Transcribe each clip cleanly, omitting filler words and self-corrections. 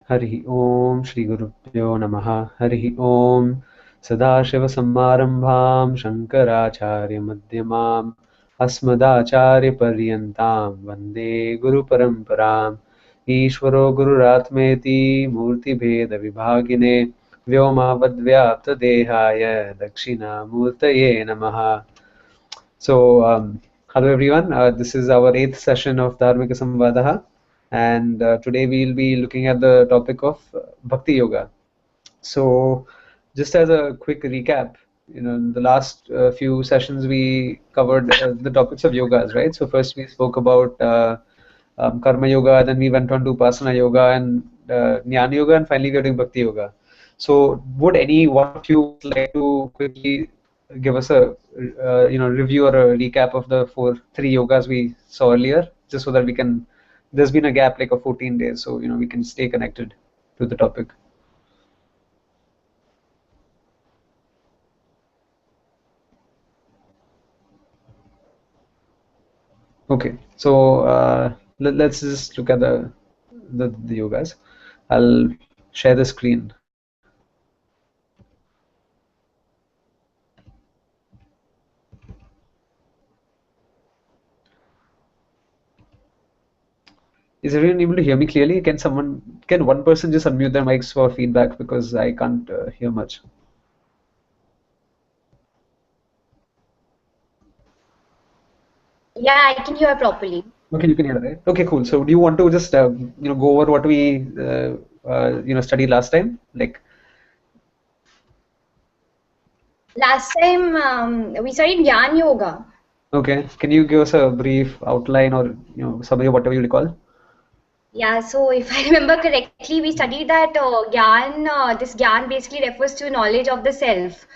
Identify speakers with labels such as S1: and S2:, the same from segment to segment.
S1: Harihi Om Shri Gurubhyo Namaha. Harihi Om Sadashivasammarambham Shankaracharya Madhyamam Asmadacharya Paryantam Vande Guru Paramparam Ishvaro Gururatmeti Murti Bheda Vibhagine Vyoma Vadvyapta Dehaya Dakshina Murtaye Namaha. So, hello everyone. This is our 8th session of Dharmika Samvadaha, and today we'll be looking at the topic of Bhakti Yoga. So, just as a quick recap, in the last few sessions we covered the topics of yogas, right? So, first we spoke about Karma Yoga, then we went on to Upasana Yoga and Jnana Yoga, and finally we are doing Bhakti Yoga. So, would any one of you like to quickly give us a review or a recap of the three yogas we saw earlier, just so that we can? There's been a gap like of 14 days, so we can stay connected to the topic. Okay, so let's just look at the yogas. I'll share the screen. Is everyone able to hear me clearly? Can one person just unmute their mics for feedback, because I can't hear much.
S2: Yeah, I can hear properly.
S1: Okay, you can hear, right? Okay, cool. So do you want to just go over what we studied last time? Like,
S2: Last time we studied Jnana Yoga.
S1: okay, can you give us a brief outline, or summary, whatever you recall?
S2: Yeah, so if I remember correctly, we studied that this Gyan basically refers to knowledge of the self,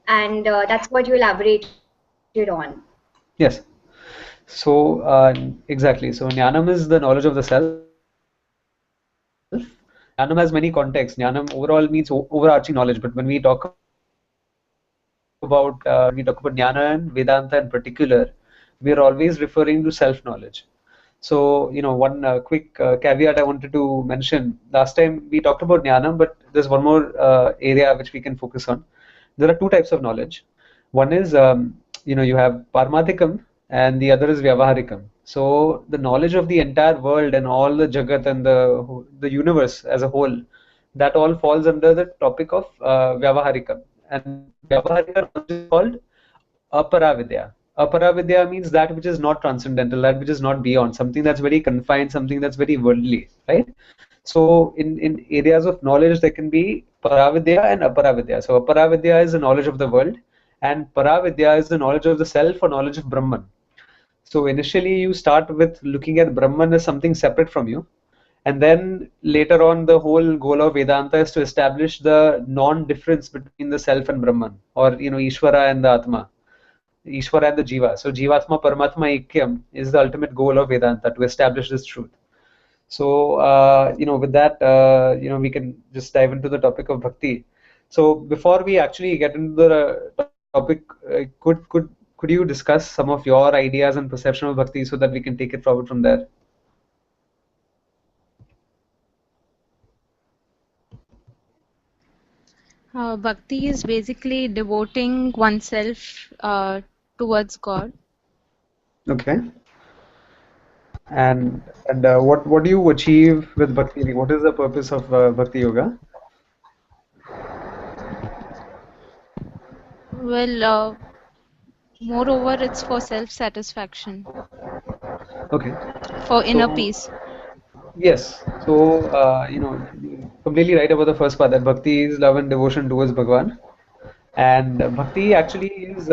S2: and that's what you elaborated on.
S1: Yes. So exactly. So Jnanam is the knowledge of the self. Jnanam has many contexts. Jnanam overall means overarching knowledge, but when we talk about Jnana and Vedanta in particular, we are always referring to self-knowledge. So, one quick caveat I wanted to mention. Last time we talked about Jnana, but there's one more area which we can focus on. There are two types of knowledge. One is, you have Paramathikam, and the other is Vyavaharikam. So, the knowledge of the entire world and all the Jagat and the universe as a whole, that all falls under the topic of Vyavaharikam. And Vyavaharikam is called Aparavidya. Aparavidya means that which is not transcendental, that which is not beyond, something that's very confined, something that's very worldly, right? So in areas of knowledge, there can be Paravidya and Aparavidya. So Aparavidya is the knowledge of the world, and Paravidya is the knowledge of the self or knowledge of Brahman. So initially you start with looking at Brahman as something separate from you. And then later on, the whole goal of Vedanta is to establish the non-difference between the self and Brahman, or Ishvara and the Atma. Ishvara and the Jiva. So Jivatma Paramatma Aikyam is the ultimate goal of Vedanta, to establish this truth. So with that, we can just dive into the topic of bhakti. So before we actually get into the topic, could you discuss some of your ideas and perception of bhakti, so that we can take it forward from there?
S3: Bhakti is basically devoting oneself towards God.
S1: Okay. And what do you achieve with bhakti? What is the purpose of bhakti yoga?
S3: Well, moreover, it's for self-satisfaction,
S1: Okay.
S3: for inner
S1: So
S3: peace.
S1: yes. So you're completely right about the first part, that bhakti is love and devotion towards Bhagwan. And bhakti actually is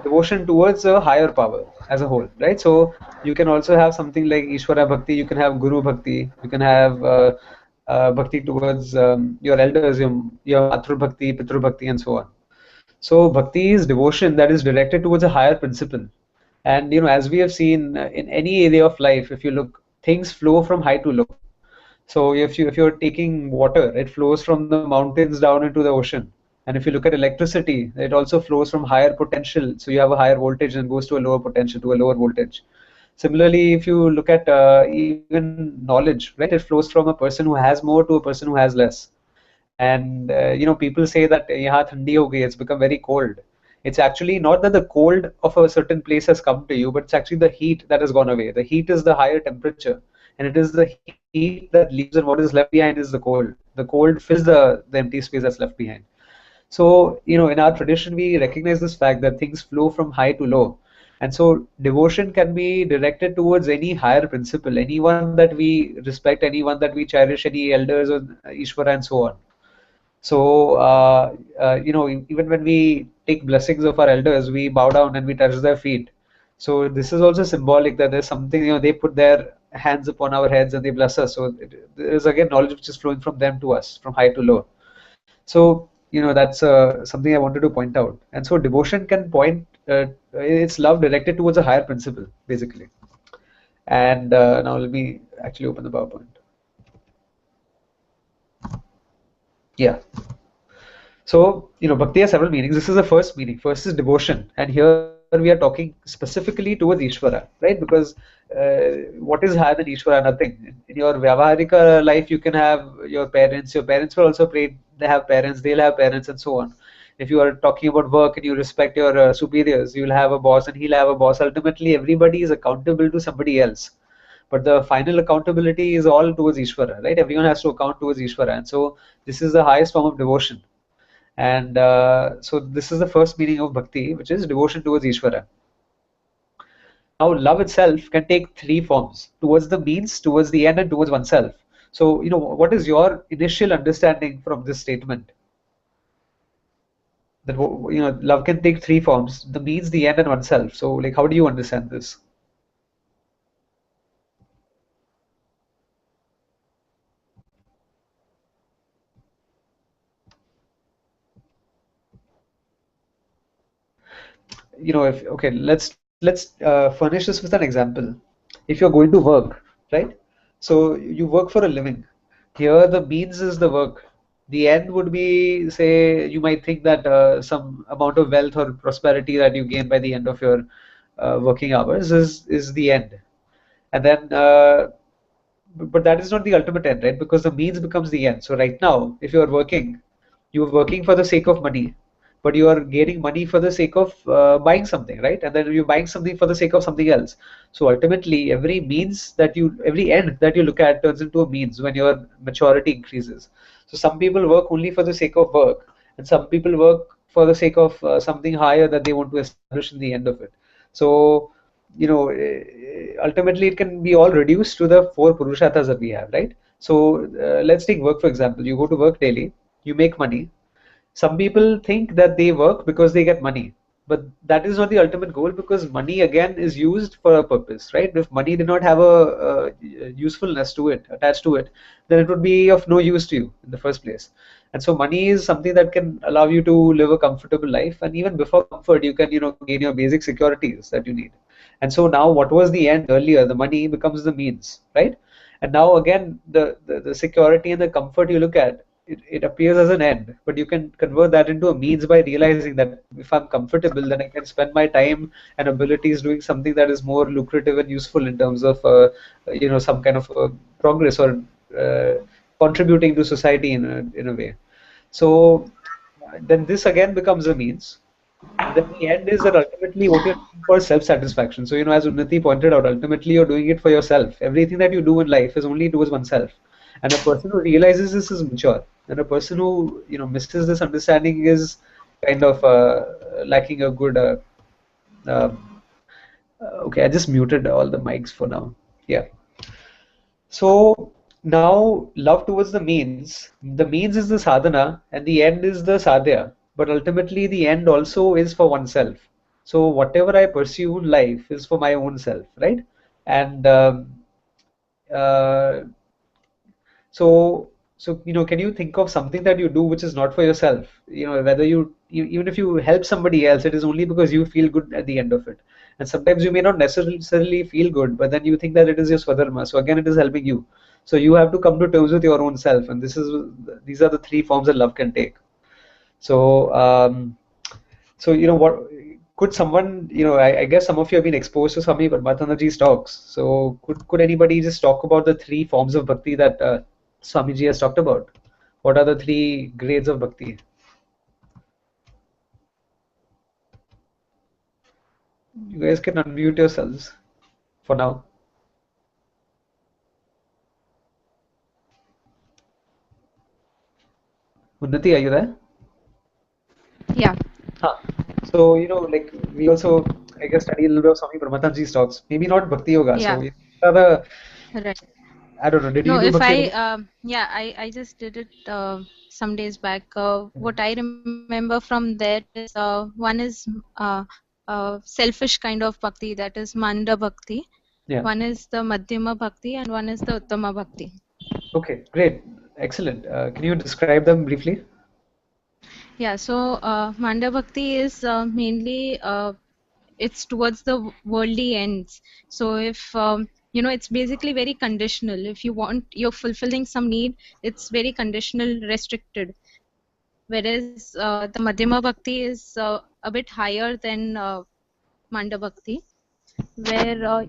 S1: devotion towards a higher power as a whole, right? So you can also have something like Ishvara Bhakti, you can have Guru Bhakti, you can have bhakti towards your elders, your Matru Bhakti, Pitru Bhakti, and so on. So bhakti is devotion that is directed towards a higher principle. And as we have seen in any area of life, if you look, things flow from high to low. So if you're taking water, it flows from the mountains down into the ocean. And if you look at electricity, it also flows from higher potential. So you have a higher voltage and goes to a lower potential, to a lower voltage. Similarly, if you look at even knowledge, right, it flows from a person who has more to a person who has less. And people say that yahan thandi ho gayi, it's become very cold. It's actually not that the cold of a certain place has come to you, but it's actually the heat that has gone away. The heat is the higher temperature, and it is the heat that leaves, and what is left behind is the cold. The cold fills the empty space that's left behind. So, in our tradition, we recognize this fact that things flow from high to low. And so, devotion can be directed towards any higher principle, anyone that we respect, anyone that we cherish, any elders or Ishvara, and so on. So, even when we take blessings of our elders, we bow down and we touch their feet. So, this is also symbolic that there's something, they put their hands upon our heads and they bless us. So, there is again knowledge which is flowing from them to us, from high to low. So, that's something I wanted to point out. And so, devotion can point, it's love directed towards a higher principle, basically. And now let me actually open the PowerPoint. Yeah. So, bhakti has several meanings. This is the first meaning. First is devotion. And here we are talking specifically towards Ishvara, right? Because what is higher than Ishvara? Nothing. In your Vyavaharika life, you can have your parents. Your parents will also pray. They have parents. They'll have parents, and so on. If you are talking about work and you respect your superiors, you'll have a boss and he'll have a boss. Ultimately, everybody is accountable to somebody else. But the final accountability is all towards Ishvara, right? Everyone has to account towards Ishvara. And so this is the highest form of devotion. And so this is the first meaning of bhakti, which is devotion towards Ishvara. Now, love itself can take three forms: towards the means, towards the end, and towards oneself. So, what is your initial understanding from this statement? That, love can take three forms: the means, the end, and oneself. So, like, how do you understand this? Okay, let's furnish this with an example. If you're going to work, right? So you work for a living. Here the means is the work. The end would be, say, you might think that some amount of wealth or prosperity that you gain by the end of your working hours is the end. And then but that is not the ultimate end, right? Because the means becomes the end. So right now, if you're working for the sake of money, but you are gaining money for the sake of buying something, right? And then you're buying something for the sake of something else. So ultimately, every end that you look at turns into a means when your maturity increases. So some people work only for the sake of work, and some people work for the sake of something higher that they want to establish in the end of it. So, ultimately it can be all reduced to the four purusharthas that we have, right? So let's take work for example. You go to work daily, you make money. Some people think that they work because they get money, but that is not the ultimate goal, because money again is used for a purpose, right? If money did not have a usefulness to it, attached to it, then it would be of no use to you in the first place. And so money is something that can allow you to live a comfortable life, and even before comfort you can gain your basic securities that you need. And so now what was the end earlier, the money becomes the means, right? And now again the security and the comfort you look at, it appears as an end, but you can convert that into a means by realizing that if I'm comfortable, then I can spend my time and abilities doing something that is more lucrative and useful in terms of some kind of progress or contributing to society in a way. So then this again becomes a means. And then the end is that ultimately what you're doing for self-satisfaction. So, as Unnati pointed out, ultimately you're doing it for yourself. Everything that you do in life is only towards oneself. And a person who realizes this is mature. And a person who, misses this understanding is kind of lacking a good... okay, I just muted all the mics for now. Yeah. So now love towards the means is the sadhana and the end is the sadhya, but ultimately the end also is for oneself. So whatever I pursue in life is for my own self, right? And uh, so can you think of something that you do which is not for yourself? Whether even if you help somebody else, it is only because you feel good at the end of it. And sometimes you may not necessarily feel good, but then you think that it is your swadharma. So again, it is helping you. So you have to come to terms with your own self, and these are the three forms that love can take. So what could someone, I guess some of you have been exposed to Swami Paramatmanandaji's talks. So could anybody just talk about the three forms of bhakti that Swamiji has talked about? What are the three grades of bhakti? You guys can unmute yourselves for now. Unnati, are you there?
S3: Yeah.
S1: Huh. So, like we also, I guess, study a little bit of Swami Paramatmanandaji's talks. Maybe not Bhakti Yoga.
S3: Yeah.
S1: So, what are the,
S3: Right.
S1: I don't know, did
S3: No,
S1: you do
S3: if
S1: Bhakti
S3: I,
S1: Yoga?
S3: yeah, I just did it some days back. What I remember from that is one is selfish kind of bhakti, that is Manda Bhakti.
S1: Yeah.
S3: One is the Madhyama Bhakti, and one is the Uttama Bhakti.
S1: Okay, great. Excellent. Can you describe them briefly?
S3: Yeah, so Manda Bhakti is mainly it's towards the worldly ends. So if it's basically very conditional. If you want, you're fulfilling some need, it's very conditional, restricted. Whereas the Madhyama Bhakti is a bit higher than Manda Bhakti, where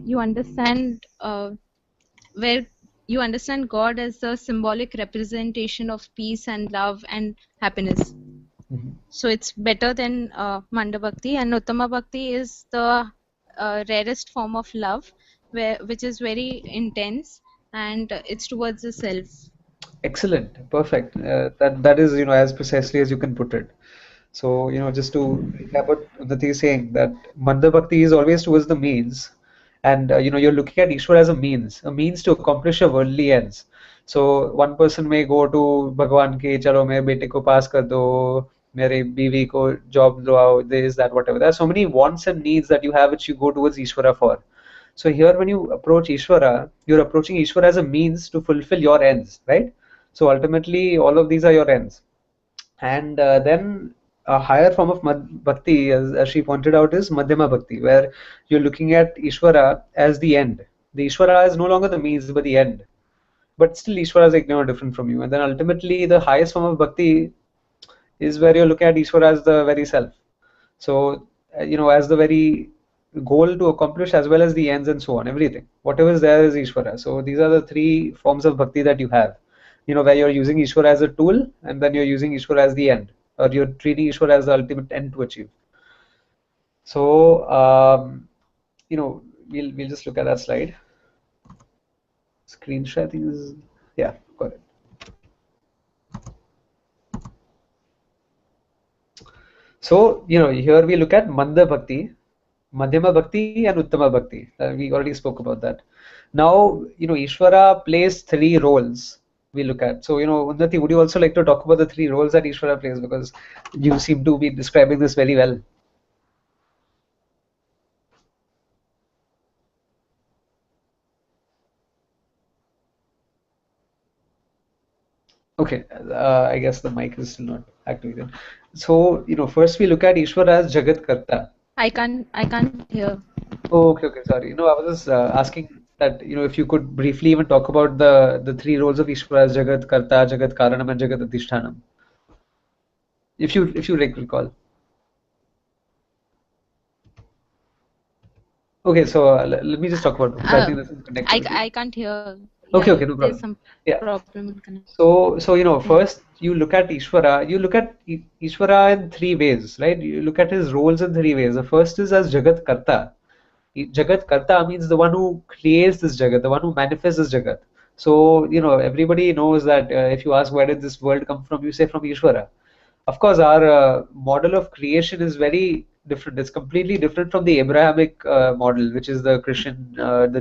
S3: where you understand God as the symbolic representation of peace and love and happiness. So it's better than Manda Bhakti, and Uttama Bhakti is the rarest form of love, which is very intense, and it's towards the self.
S1: Excellent. Perfect. That is, as precisely as you can put it. So, just to recap what Unnati is saying, that Manda Bhakti is always towards the means, and you're looking at Ishwar as a means to accomplish your worldly ends. So one person may go to Bhagwan ki, chalo mere bete ko pass kar do, mere biwi ko job do, this, that, whatever. There are so many wants and needs that you have which you go towards Ishwara for. So here, when you approach Ishwara, you're approaching Ishwara as a means to fulfill your ends, right? So ultimately, all of these are your ends. And then a higher form of bhakti, as she pointed out, is Madhyama Bhakti, where you're looking at Ishvara as the end. The Ishvara is no longer the means, but the end. But still, Ishvara is different from you. And then ultimately, the highest form of bhakti is where you're looking at Ishvara as the very self. So, as the very goal to accomplish as well as the ends and so on, everything. Whatever is there is Ishvara. So, these are the three forms of bhakti that you have. Where you're using Ishvara as a tool and then you're using Ishvara as the end, or you're treating Ishvara as the ultimate end to achieve. So, we'll just look at that slide. Screen share, I think is, yeah, got it. So, here we look at Manda Bhakti, Madhyama Bhakti, and Uttama Bhakti. We already spoke about that. Now, Ishvara plays three roles we look at. So, Unnati, would you also like to talk about the three roles that Ishvara plays? Because you seem to be describing this very well. Okay, I guess the mic is still not activated. So, first we look at Ishvara as Jagat Karta.
S3: I can't hear.
S1: Oh, okay, sorry. I was just asking that, if you could briefly even talk about the three roles of Ishvara as Jagat Karta, Jagat Karanam, and Jagat Adhishtanam. If you recall. Okay, so let me just talk about it, because I think this is connected.
S3: I can't hear.
S1: Okay,
S3: Yeah,
S1: no problem.
S3: there's some
S1: Yeah.
S3: problem in connection.
S1: So first you look at Ishvara. You look at Ishvara in three ways, right? You look at his roles in three ways. The first is as Jagat Karta. Jagat Karta means the one who creates this Jagat, the one who manifests this Jagat. So, everybody knows that if you ask where did this world come from, you say from Ishvara. Of course, our model of creation is very different. It's completely different from the Abrahamic model, which is the Christian, the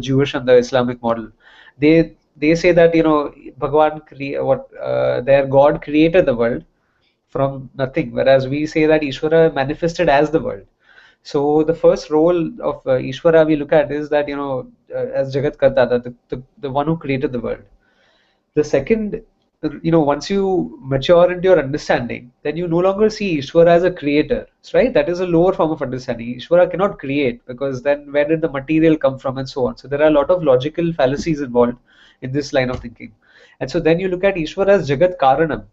S1: Jewish, and the Islamic model. They say that Bhagwan their God created the world from nothing, whereas we say that Ishvara manifested as the world. So the first role of Ishvara we look at is that as Jagat Karta, the one who created the world. The second, once you mature into your understanding, then you no longer see Ishvara as a creator, right? That is a lower form of understanding. Ishvara cannot create, because then where did the material come from and so on. So there are a lot of logical fallacies involved in this line of thinking. And so then you look at Ishvara as Jagat Karanam.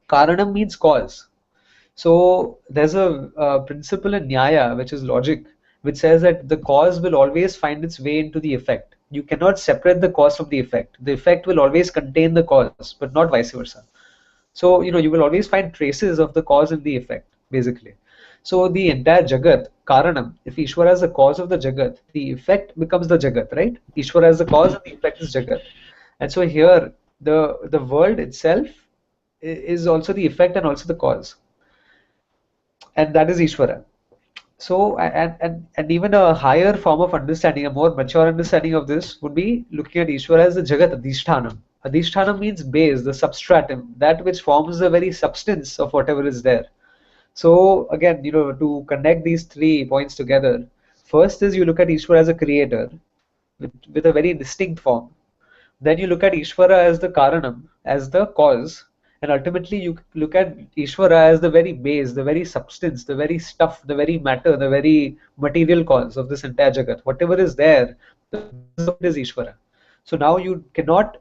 S1: Karanam means cause. So there's a principle in Nyaya, which is logic, which says that the cause will always find its way into the effect. You cannot separate the cause from the effect. The effect will always contain the cause, but not vice versa. So, you will always find traces of the cause and the effect, basically. So the entire Jagat, Karanam, if Ishvara is the cause of the Jagat, the effect becomes the Jagat, right? Ishvara is the cause and the effect is Jagat. And so here, the world itself is also the effect and also the cause. And that is Ishvara. So, and even a higher form of understanding, a more mature understanding of this would be looking at Ishvara as the Jagat Adhishthanam. Adhishthanam means base, the substratum, that which forms the very substance of whatever is there. So again, to connect these 3 points together, first is you look at Ishvara as a creator with a very distinct form. Then you look at Ishvara as the Karanam, as the cause, and ultimately you look at Ishvara as the very base, the very substance, the very stuff, the very matter, the very material cause of this entire Jagat. Whatever is there, the base of it is Ishvara. So now you cannot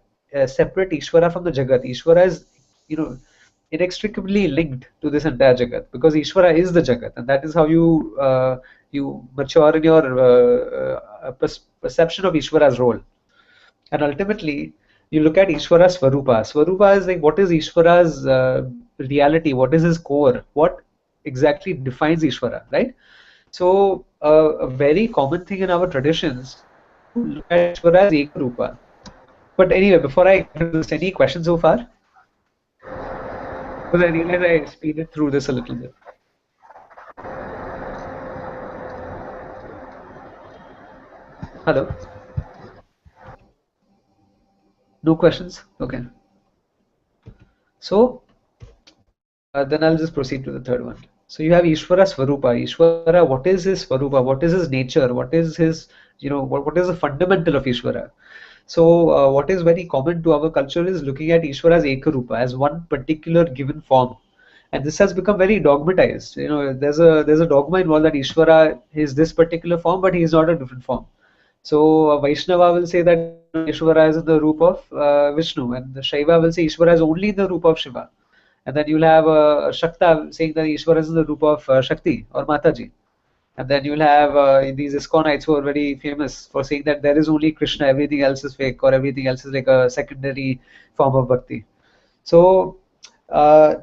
S1: separate Ishvara from the Jagat. Ishvara is, inextricably linked to this entire Jagat, because Ishvara is the Jagat, and that is how you mature in your perception of Ishvara's role. And ultimately, you look at Ishvara's Swarupa. Swarupa is like, what is Ishvara's reality? What is his core? What exactly defines Ishvara, right? So, a very common thing in our traditions, look at Ishvara as Ekarupa. But anyway, before I get into this, any questions so far? Because I realize I speeded through this a little bit. Hello? No questions? Okay. So, then I'll just proceed to the third one. So you have Ishvara Swarupa. Ishvara, what is his Swarupa? What is his nature? What is his, what is the fundamental of Ishvara? So what is very common to our culture is looking at Ishvara as Ekarupa, as one particular given form. And this has become very dogmatized. There's a dogma involved that Ishvara is this particular form, but he is not a different form. So Vaishnava will say that Ishvara is in the roop of Vishnu, and the Shaiva will say Ishvara is only in the roop of Shiva. And then you'll have Shakta saying that Ishvara is in the roop of Shakti or Mataji. And then you'll have these ISKCONites who are very famous for saying that there is only Krishna, everything else is fake, or everything else is like a secondary form of bhakti. So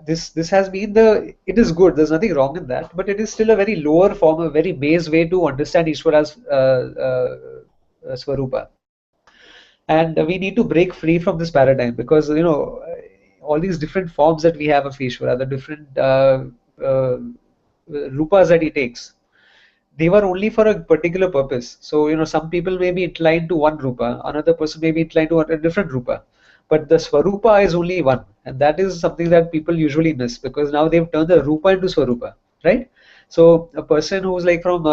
S1: this has been it is good, there's nothing wrong in that, but it is still a very lower form, a very base way to understand Ishvara's Swarupa. And we need to break free from this paradigm, because all these different forms that we have of Ishvara, the different rupas that he takes, they were only for a particular purpose. So some people may be inclined to one rupa, another person may be inclined to a different rupa, but the Swarupa is only one, and that is something that people usually miss, because now they've turned the rupa into Swarupa, right? So a person who's like from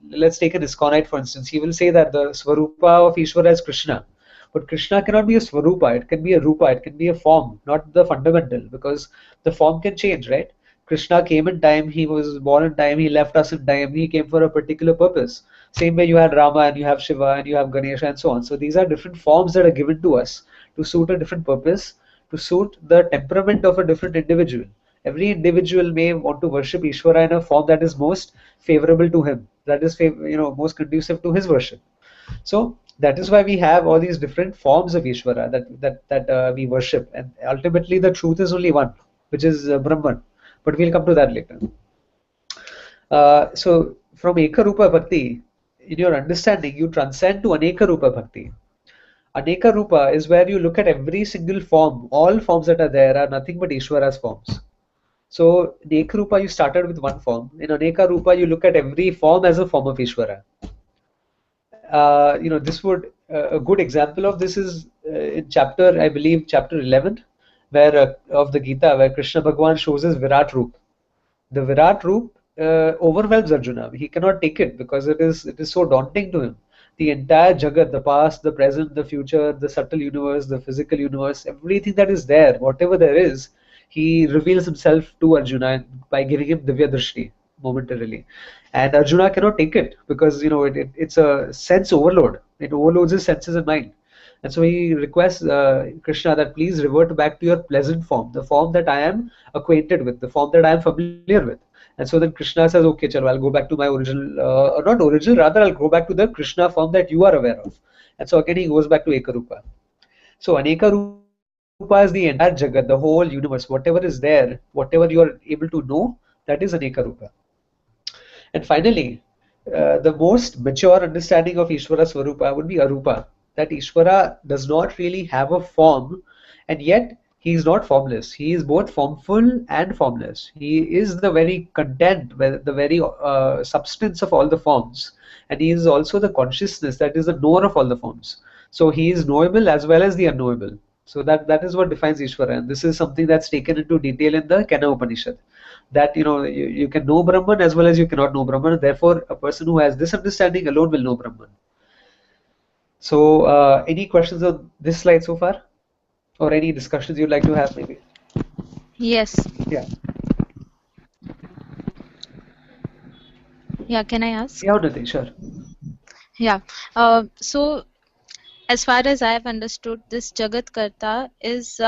S1: let's take an ISKCONite for instance, he will say that the Swarupa of Ishvara is Krishna. But Krishna cannot be a Swarupa, it can be a Rupa, it can be a form, not the fundamental, because the form can change, right? Krishna came in time, he was born in time, he left us in time, he came for a particular purpose. Same way you had Rama and you have Shiva and you have Ganesha and so on. So these are different forms that are given to us to suit a different purpose, to suit the temperament of a different individual. Every individual may want to worship Ishvara in a form that is most favorable to him, that is most conducive to his worship. So that is why we have all these different forms of Ishvara that we worship, and ultimately the truth is only one, which is Brahman. But we'll come to that later. So from Ekarupa Bhakti, in your understanding, you transcend to Aneka Rupa Bhakti. Aneka Rupa is where you look at every single form. All forms that are there are nothing but Ishvara's forms. So in Eka Rupa you started with one form. In Aneka Rupa you look at every form as a form of Ishvara. This would a good example of this is in chapter, I believe, chapter 11, where of the Gita, where Krishna Bhagwan shows his Virat Roop. The Virat Roop overwhelms Arjuna. He cannot take it because it is so daunting to him. The entire Jagat, the past, the present, the future, the subtle universe, the physical universe, everything that is there, whatever there is, he reveals himself to Arjuna by giving him Divya Drishti momentarily. And Arjuna cannot take it because it's a sense overload. It overloads his senses and mind. And so he requests Krishna that please revert back to your pleasant form, the form that I am acquainted with, the form that I am familiar with. And so then Krishna says, okay, chalo, I'll go back to my original, or not original, rather I'll go back to the Krishna form that you are aware of. And so again he goes back to Ekarupa. So Aneka Rupa is the entire Jagat, the whole universe, whatever is there, whatever you are able to know, that is Aneka Rupa. And finally, the most mature understanding of Ishvara Swarupa would be Arupa, that Ishvara does not really have a form, and yet he is not formless. He is both formful and formless. He is the very content, the very substance of all the forms, and he is also the consciousness that is the knower of all the forms. So he is knowable as well as the unknowable. So that is what defines Ishvara, and this is something that's taken into detail in the Kena Upanishad. That you can know Brahman as well as you cannot know Brahman. Therefore, a person who has this understanding alone will know Brahman. So, any questions on this slide so far, or any discussions you'd like to have, maybe?
S3: Yes.
S1: Yeah.
S3: Yeah, can I ask?
S1: Yeah, Nati, sure.
S3: Yeah. So, as far as I have understood, this Jagat Karta is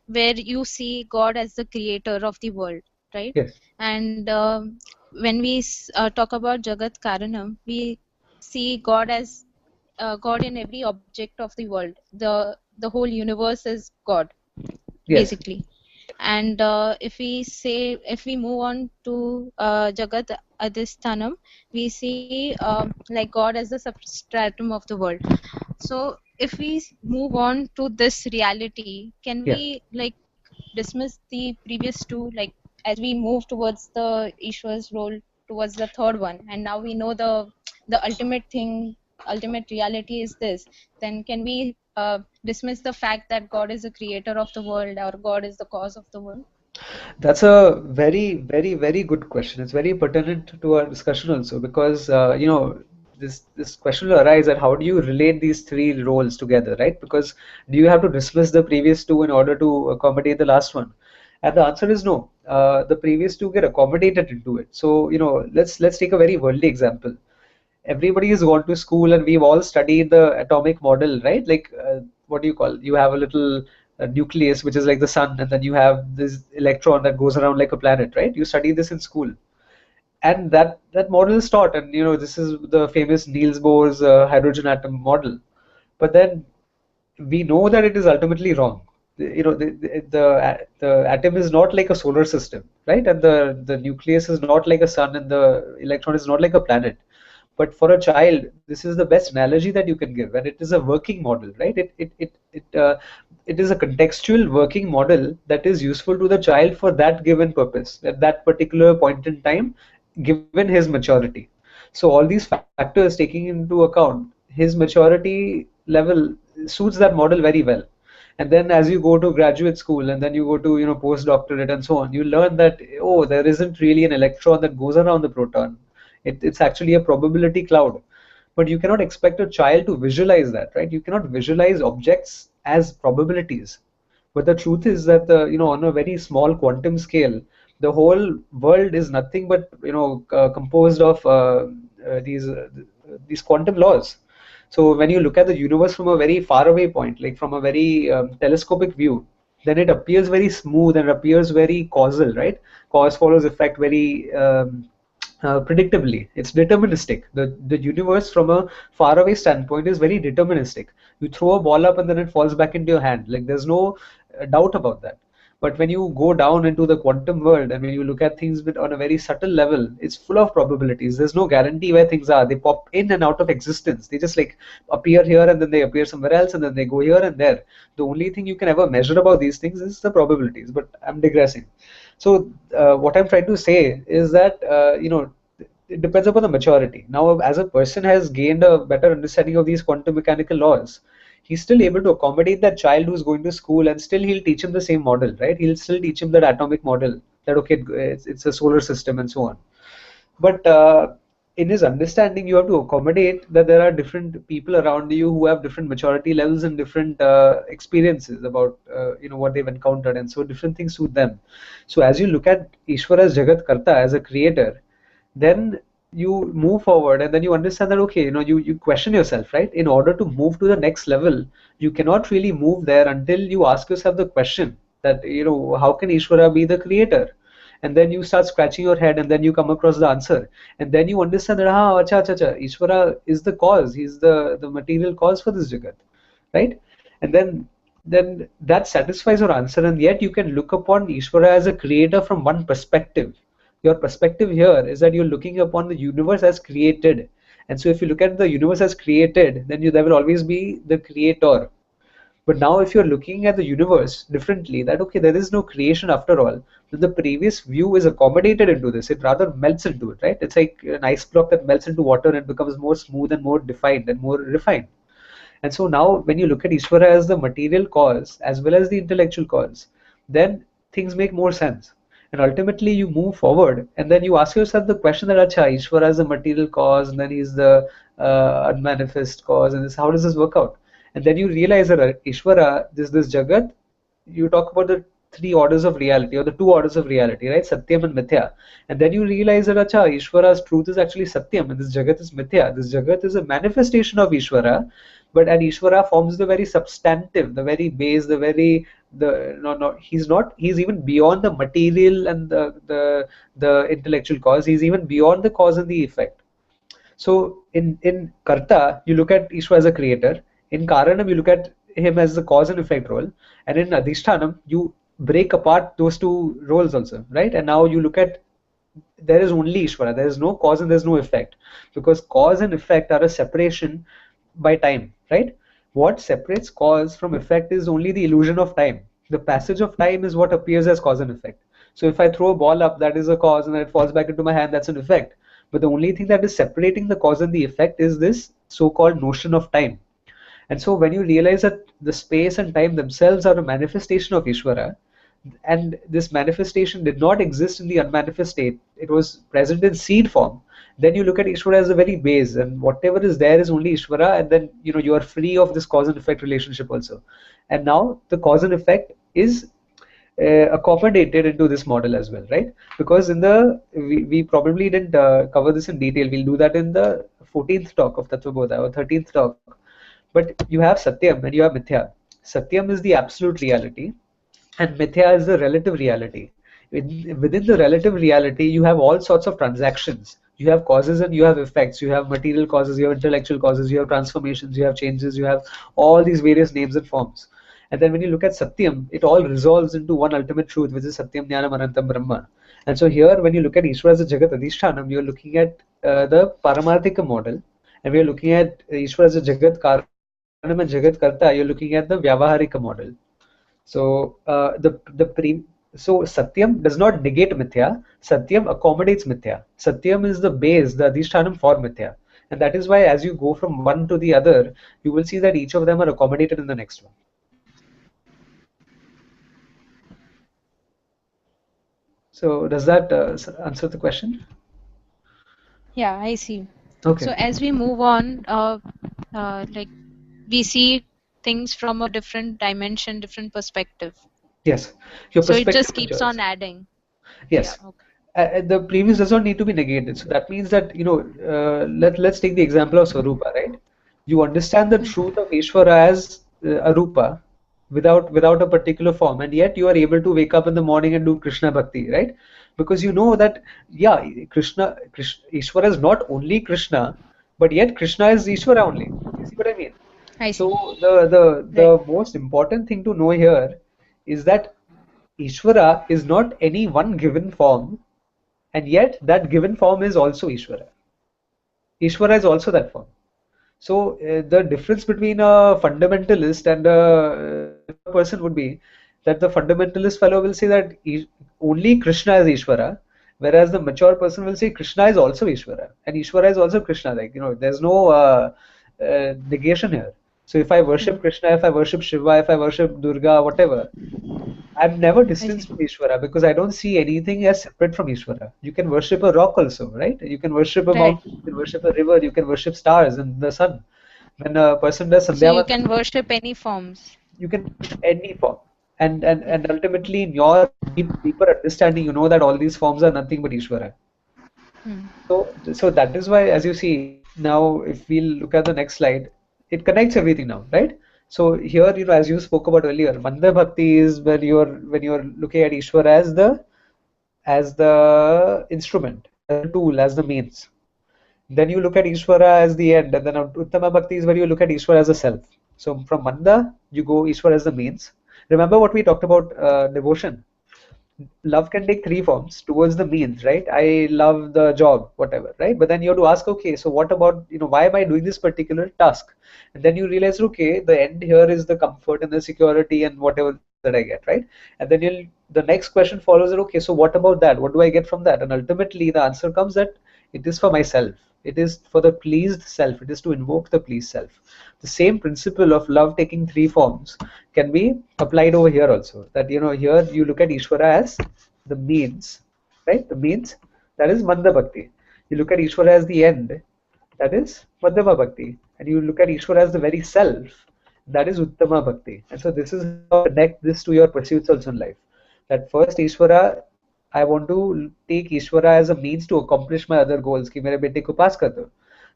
S3: where you see God as the creator of the world, right?
S1: Yes.
S3: And when we talk about Jagat Karanam, we see God as God in every object of the world. The whole universe is God,
S1: Yes.
S3: basically. And if we move on to Jagat Adhisthanam, we see like God as the substratum of the world. So if we move on to this reality, can
S1: Yeah.
S3: we like dismiss the previous two, like as we move towards the Ishwar's role towards the third one, and now we know the ultimate reality is this, then can we dismiss the fact that God is the creator of the world or God is the cause of the world?
S1: That's a very, very, very good question. It's very pertinent to our discussion also, because this question will arise that how do you relate these three roles together, right? Because do you have to dismiss the previous two in order to accommodate the last one? And the answer is no. The previous two get accommodated into it. So let's take a very worldly example. Everybody has gone to school and we've all studied the atomic model, right? Like, what do you call? You have a little nucleus, which is like the sun, and then you have this electron that goes around like a planet, right? You study this in school, and that model is taught, and this is the famous Niels Bohr's hydrogen atom model. But then we know that it is ultimately wrong. The atom is not like a solar system, right? And the nucleus is not like a sun, and the electron is not like a planet. But for a child, this is the best analogy that you can give, and it is a working model, right? It is a contextual working model that is useful to the child for that given purpose at that particular point in time, given his maturity. So all these factors taking into account, his maturity level suits that model very well. And then as you go to graduate school, and then you go to postdoctorate and so on, you learn that, oh, there isn't really an electron that goes around the proton. It's actually a probability cloud. But you cannot expect a child to visualize that, right? You cannot visualize objects as probabilities. But the truth is that on a very small quantum scale, the whole world is nothing but composed of these quantum laws. So when you look at the universe from a very far away point, like from a very telescopic view, then it appears very smooth and appears very causal, right? Cause follows effect very predictably. It's deterministic. The universe from a faraway standpoint is very deterministic. You throw a ball up and then it falls back into your hand. Like, there's no doubt about that. But when you go down into the quantum world and when you look at things on a very subtle level, it's full of probabilities. There's no guarantee where things are. They pop in and out of existence. They just like appear here and then they appear somewhere else and then they go here and there. The only thing you can ever measure about these things is the probabilities. But I'm digressing. So what I'm trying to say is that it depends upon the maturity. Now, as a person has gained a better understanding of these quantum mechanical laws, he's still able to accommodate that child who's going to school, and still he'll teach him the same model, right? He'll still teach him that atomic model, that okay, it's a solar system and so on. But in his understanding, you have to accommodate that there are different people around you who have different maturity levels and different experiences about what they've encountered, and so different things suit them. So as you look at Ishwara's Jagat Karta as a creator, then you move forward, and then you understand that, okay, you question yourself, right? In order to move to the next level, you cannot really move there until you ask yourself the question that, how can Ishvara be the creator? And then you start scratching your head, and then you come across the answer, and then you understand that, acha, Ishvara is the cause. He's the material cause for this jagat, right? And then that satisfies your answer, and yet you can look upon Ishvara as a creator from one perspective. Your perspective here is that you're looking upon the universe as created. And so if you look at the universe as created, then there will always be the creator. But now if you're looking at the universe differently, that, okay, there is no creation after all, then the previous view is accommodated into this. It rather melts into it, right? It's like an ice block that melts into water and becomes more smooth and more defined and more refined. And so now when you look at Ishvara as the material cause as well as the intellectual cause, then things make more sense. And ultimately you move forward, and then you ask yourself the question that, acha, Ishvara is the material cause, and then he's the unmanifest cause, and how does this work out? And then you realize that Ishvara, this Jagat, you talk about the three orders of reality, or the two orders of reality, right? Satyam and Mithya. And then you realize that, acha, Ishvara's truth is actually Satyam, and this Jagat is Mithya. This Jagat is a manifestation of Ishvara, and Ishvara forms the very substantive, the very base, he's even beyond the material and the intellectual cause. He's even beyond the cause and the effect. So in Karta, you look at Ishvara as a creator. In Karanam, you look at him as the cause and effect role. And in Adhishtanam, you break apart those two roles also, right? And now you look at, there is only Ishvara. There is no cause and there is no effect. Because cause and effect are a separation by time, right? What separates cause from effect is only the illusion of time. The passage of time is what appears as cause and effect. So if I throw a ball up, that is a cause, and then it falls back into my hand, that's an effect. But the only thing that is separating the cause and the effect is this so-called notion of time. And so when you realize that the space and time themselves are a manifestation of Ishvara, and this manifestation did not exist in the unmanifest state, it was present in seed form, then you look at Ishvara as the very base, and whatever is there is only Ishvara, and then you are free of this cause and effect relationship also. And now the cause and effect is accommodated into this model as well, right? Because we probably didn't cover this in detail. We'll do that in the 14th talk of Tattvabodha, or 13th talk. But you have Satyam and you have Mithya. Satyam is the absolute reality, and Mithya is the relative reality. Within the relative reality, you have all sorts of transactions. You have causes and you have effects. You have material causes, you have intellectual causes, you have transformations, you have changes, you have all these various names and forms. And then when you look at Satyam, it all resolves into one ultimate truth, which is Satyam Jnanam Anantam Brahma. And so here, when you look at Ishvara as a Jagat Adhishtanam, you're looking at the Paramarthika model, and we're looking at Ishvara as a Jagat Karanam and Jagat Karta, you're looking at the Vyavaharika model. So so Satyam does not negate Mithya. Satyam accommodates Mithya. Satyam is the base, the Adhishtanam for Mithya. And that is why as you go from one to the other, you will see that each of them are accommodated in the next one. So does that answer the question?
S3: Yeah, I see.
S1: Okay.
S3: So as we move on, like we see things from a different dimension, different perspective.
S1: Yes. Your
S3: So it
S1: perspective
S3: just keeps
S1: matures.
S3: on adding.
S1: Yes.
S3: Yeah, okay.
S1: The previous does not need to be negated. So that means that, let's take the example of Swarupa, right? You understand the truth of Ishvara as Arupa without a particular form, and yet you are able to wake up in the morning and do Krishna Bhakti, right? Because you know that, yeah, Ishvara is not only Krishna, but yet Krishna is Ishvara only. You see what I mean?
S3: I see.
S1: So the most important thing to know here is that Ishvara is not any one given form, and yet that given form is also Ishvara. Ishvara is also that form. So the difference between a fundamentalist and a person would be that the fundamentalist fellow will say that only Krishna is Ishvara, whereas the mature person will say Krishna is also Ishvara, and Ishvara is also Krishna. Like, there's no negation here. So if I worship Krishna, if I worship Shiva, if I worship Durga, whatever, I'm never distanced from Ishvara, because I don't see anything as separate from Ishvara. You can worship a rock also, right? You can worship a mountain, you can worship a river, you can worship stars and the sun. When a person does
S3: So
S1: Sandhya
S3: you can worship any forms.
S1: you can worship any form. And ultimately in your deeper understanding, you know that all these forms are nothing but Ishvara. So that is why, as you see now, if we look at the next slide, it connects everything now, right? So here, as you spoke about earlier, Manda Bhakti is when you're looking at Ishwara as the instrument, as the tool, as the means. Then you look at Ishvara as the end, and then Uttama Bhakti is where you look at Ishvara as a self. So from Manda, you go Ishvara as the means. Remember what we talked about devotion. Love can take three forms towards the means, right? I love the job, whatever, right? But then you have to ask, okay, so what about, why am I doing this particular task? And then you realize, okay, the end here is the comfort and the security and whatever that I get, right? And then the next question follows that, okay, so what about that? What do I get from that? And ultimately the answer comes that it is for myself. It is for the pleased self. It is to invoke the pleased self. The same principle of love taking three forms can be applied over here also. That, here you look at Ishvara as the means, right? The means, that is Manda Bhakti. You look at Ishvara as the end, that is Madhyama Bhakti. And you look at Ishvara as the very self, that is Uttama Bhakti. And so this is how to connect this to your pursuits also in life. That first Ishvara, I want to take Ishvara as a means to accomplish my other goals. Ki mere bete ko pass kar do.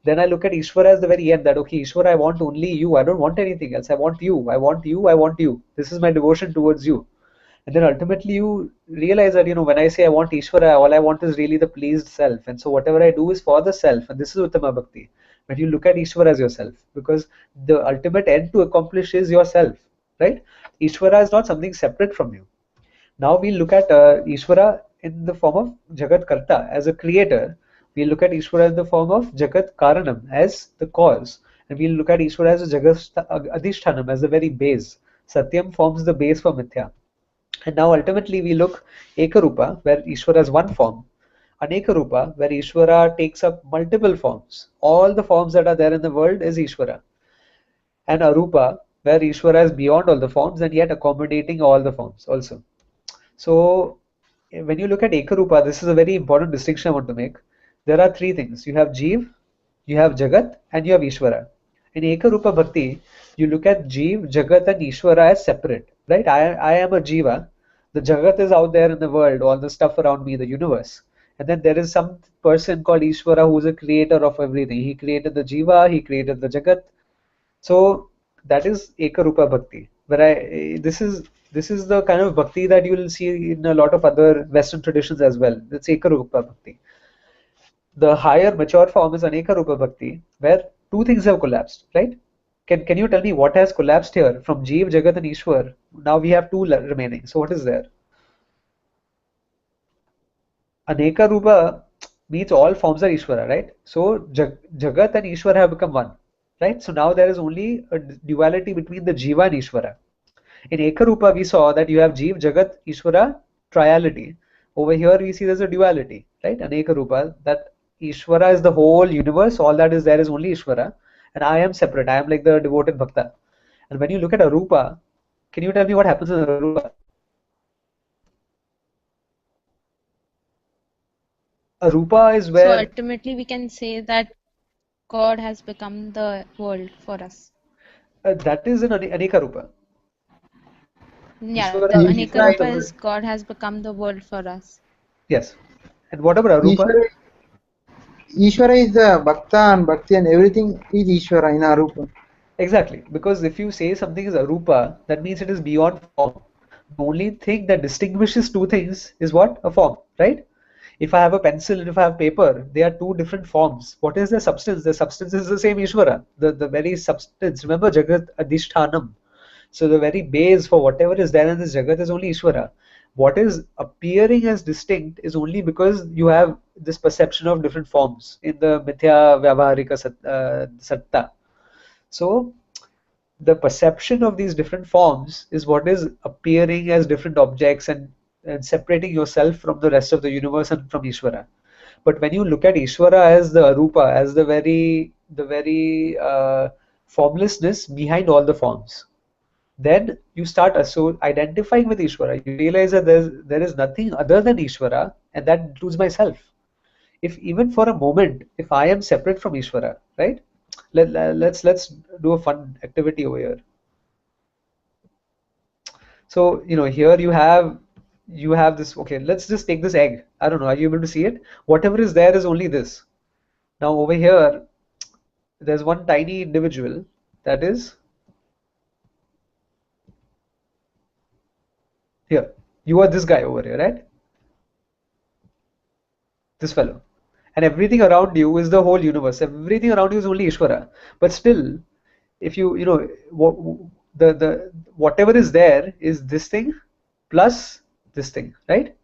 S1: Then I look at Ishvara as the very end, that okay, Ishvara, I want only you. I don't want anything else. I want you. I want you. I want you. This is my devotion towards you. And then ultimately you realize that, when I say I want Ishvara, all I want is really the pleased self. And so whatever I do is for the self. And this is Uttama Bhakti. When you look at Ishvara as yourself, because the ultimate end to accomplish is yourself, right? Ishvara is not something separate from you. Now we look at Ishvara in the form of Jagat Karta as a creator. We look at Ishvara in the form of Jagat Karanam as the cause. And we look at Ishvara as a Jagat Adhishthanam as the very base. Satyam forms the base for Mithya. And now ultimately we look Ekarupa, where Ishvara is one form. Anekarupa, where Ishvara takes up multiple forms. All the forms that are there in the world is Ishvara. And Arupa, where Ishvara is beyond all the forms and yet accommodating all the forms also. So when you look at Ekarupa, this is a very important distinction I want to make. There are three things. You have Jeev, you have Jagat, and you have Ishvara. In Ekarupa Bhakti, you look at Jeev, Jagat, and Ishvara as separate, right? I am a Jiva. The Jagat is out there in the world, all the stuff around me, the universe. And then there is some person called Ishvara who is a creator of everything. He created the Jiva, he created the Jagat. So that is Ekarupa Bhakti. This is the kind of bhakti that you will see in a lot of other Western traditions as well. It's Ekarupa Bhakti. The higher mature form is Anekarupa Bhakti, where two things have collapsed, right? Can you tell me what has collapsed here from Jeev, Jagat, and Ishwar? Now we have two remaining. So what is there? Aneka Rupa means all forms are Ishvara, right? So Jagat and Ishvara have become one, right? So now there is only a duality between the Jiva and Ishvara. In Ekarupa we saw that you have Jeev, Jagat, Ishvara, triality. Over here we see there's a duality, right? Aneka Rupa, that Ishvara is the whole universe, all that is there is only Ishvara, and I am separate, I am like the devoted Bhakta. And when you look at Arupa, can you tell me what happens in Arupa? Arupa is
S3: So
S1: where
S3: ultimately, we can say that God has become the world for us.
S1: that is in Aneka Rupa.
S3: Yeah,
S1: Ishvara,
S3: the Aneka
S1: Ishvara is the
S3: Rupa
S1: world.
S3: is God has become the world for us.
S1: Yes. And what about Arupa?
S4: Ishvara, Ishvara is the Bhakta and Bhakti and everything is Ishvara in Arupa.
S1: Exactly. Because if you say something is Arupa, that means it is beyond form. The only thing that distinguishes two things is what? A form, right? If I have a pencil and if I have paper, they are two different forms. What is the substance? The substance is the same Ishvara, the very substance. Remember Jagat Adhishthanam. So the very base for whatever is there in this Jagat is only Ishvara. What is appearing as distinct is only because you have this perception of different forms in the Mithya Vyavaharika Satta. So the perception of these different forms is what is appearing as different objects and separating yourself from the rest of the universe and from Ishvara. But when you look at Ishvara as the Arupa, as the very formlessness behind all the forms, then you start identifying with Ishvara. You realize that there is nothing other than Ishvara, and that includes myself. If even for a moment, if I am separate from Ishvara, right? Let's do a fun activity over here. So here you have you have this, okay, let's just take this egg. I don't know, are you able to see it? Whatever is there is only this. Now over here, there's one tiny individual that is here. You are this guy over here, right? This fellow. And everything around you is the whole universe. Everything around you is only Ishvara. But still, if you know, the whatever is there is this thing plus this thing, right?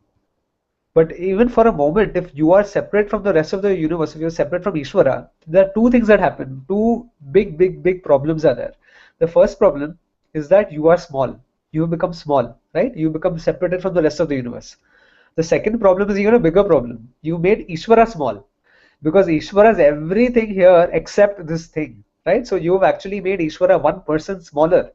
S1: But even for a moment, if you are separate from the rest of the universe, if you're separate from Ishvara, there are two things that happen. Two big problems are there. The first problem is that you are small. You become small, right? You become separated from the rest of the universe. The second problem is even a bigger problem. You made Ishvara small because Ishvara is everything here except this thing, right? So you've actually made Ishvara one person smaller,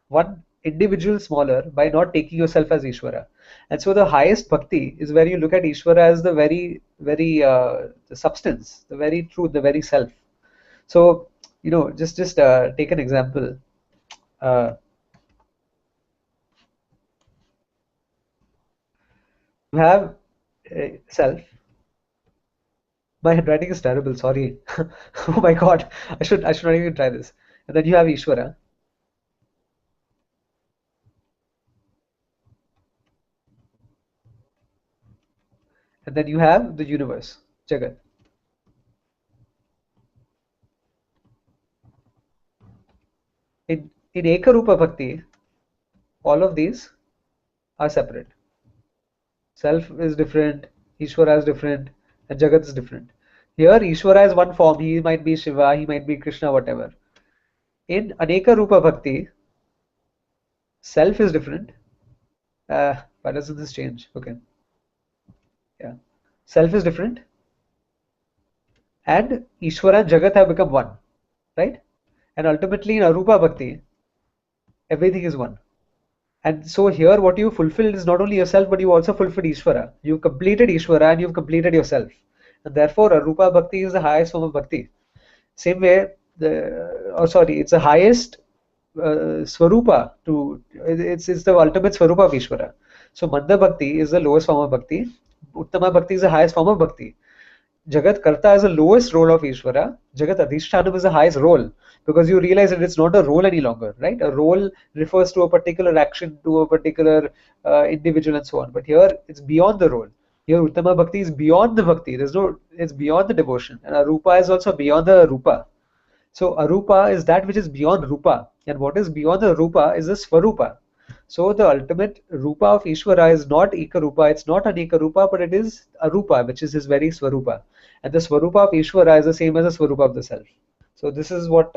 S1: one individual smaller by not taking yourself as Ishvara. And so the highest bhakti is where you look at Ishvara as the very the substance, the very truth, the very self. So, you know, just take an example. You have self. My handwriting is terrible, sorry. Oh my God, I should not even try this. And then you have Ishvara. And then you have the universe, Jagat. In Ekarupa Bhakti, all of these are separate. Self is different, Ishvara is different, and Jagat is different. Here, Ishvara is one form. He might be Shiva, he might be Krishna, whatever. In Aneka Rupa Bhakti, self is different. Why doesn't this change? Okay. Yeah. Self is different. And Ishvara and Jagat have become one. Right? And ultimately in Arupa Bhakti, everything is one. And so here what you fulfilled is not only yourself, but you also fulfilled Ishvara. You've completed Ishvara and you've completed yourself. And therefore Arupa Bhakti is the highest form of Bhakti. Same way, it's the highest Swarupa it's the ultimate Swarupa of Ishvara. So Manda Bhakti is the lowest form of Bhakti. Uttama Bhakti is the highest form of Bhakti. Jagat Karta is the lowest role of Ishvara. Jagat Adhishtanam is the highest role, because you realize that it's not a role any longer, right? A role refers to a particular action, to a particular individual and so on. But here it's beyond the role. Here Uttama Bhakti is beyond the Bhakti. It's beyond the devotion. And Arupa is also beyond the Rupa. So Arupa is that which is beyond Rupa. And what is beyond the Rupa is the Swarupa. So the ultimate Rupa of Ishvara is not Ekarupa, it's not Aneka Rupa, but it is Arupa, which is his very Swarupa. And the Swarupa of Ishvara is the same as the Swarupa of the self. So this is what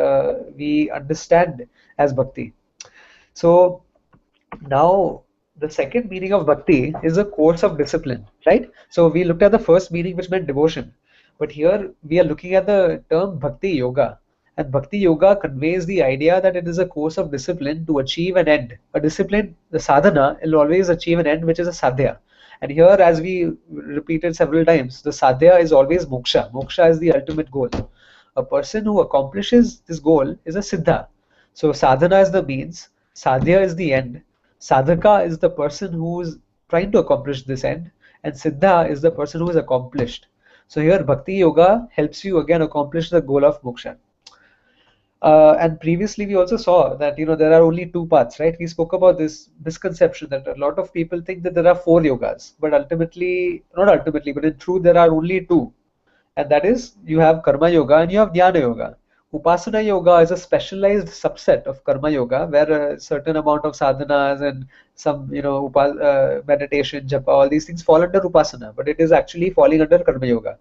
S1: we understand as Bhakti. So now the second meaning of Bhakti is a course of discipline, right? So we looked at the first meaning, which meant devotion. But here we are looking at the term Bhakti Yoga. And Bhakti Yoga conveys the idea that it is a course of discipline to achieve an end. A discipline, the sadhana, will always achieve an end, which is a sadhya. And here, as we repeated several times, the sadhya is always moksha. Moksha is the ultimate goal. A person who accomplishes this goal is a siddha. So sadhana is the means, sadhya is the end, sadhaka is the person who is trying to accomplish this end, and siddha is the person who is accomplished. So here Bhakti Yoga helps you again accomplish the goal of moksha. And previously we also saw that there are only two paths, right? We spoke about this misconception that a lot of people think that there are four yogas, but not ultimately, but in truth there are only two. And that is, you have Karma Yoga and you have Jnana Yoga. Upasana Yoga is a specialized subset of Karma Yoga, where a certain amount of sadhanas and some meditation, japa, all these things fall under Upasana, but it is actually falling under Karma Yoga.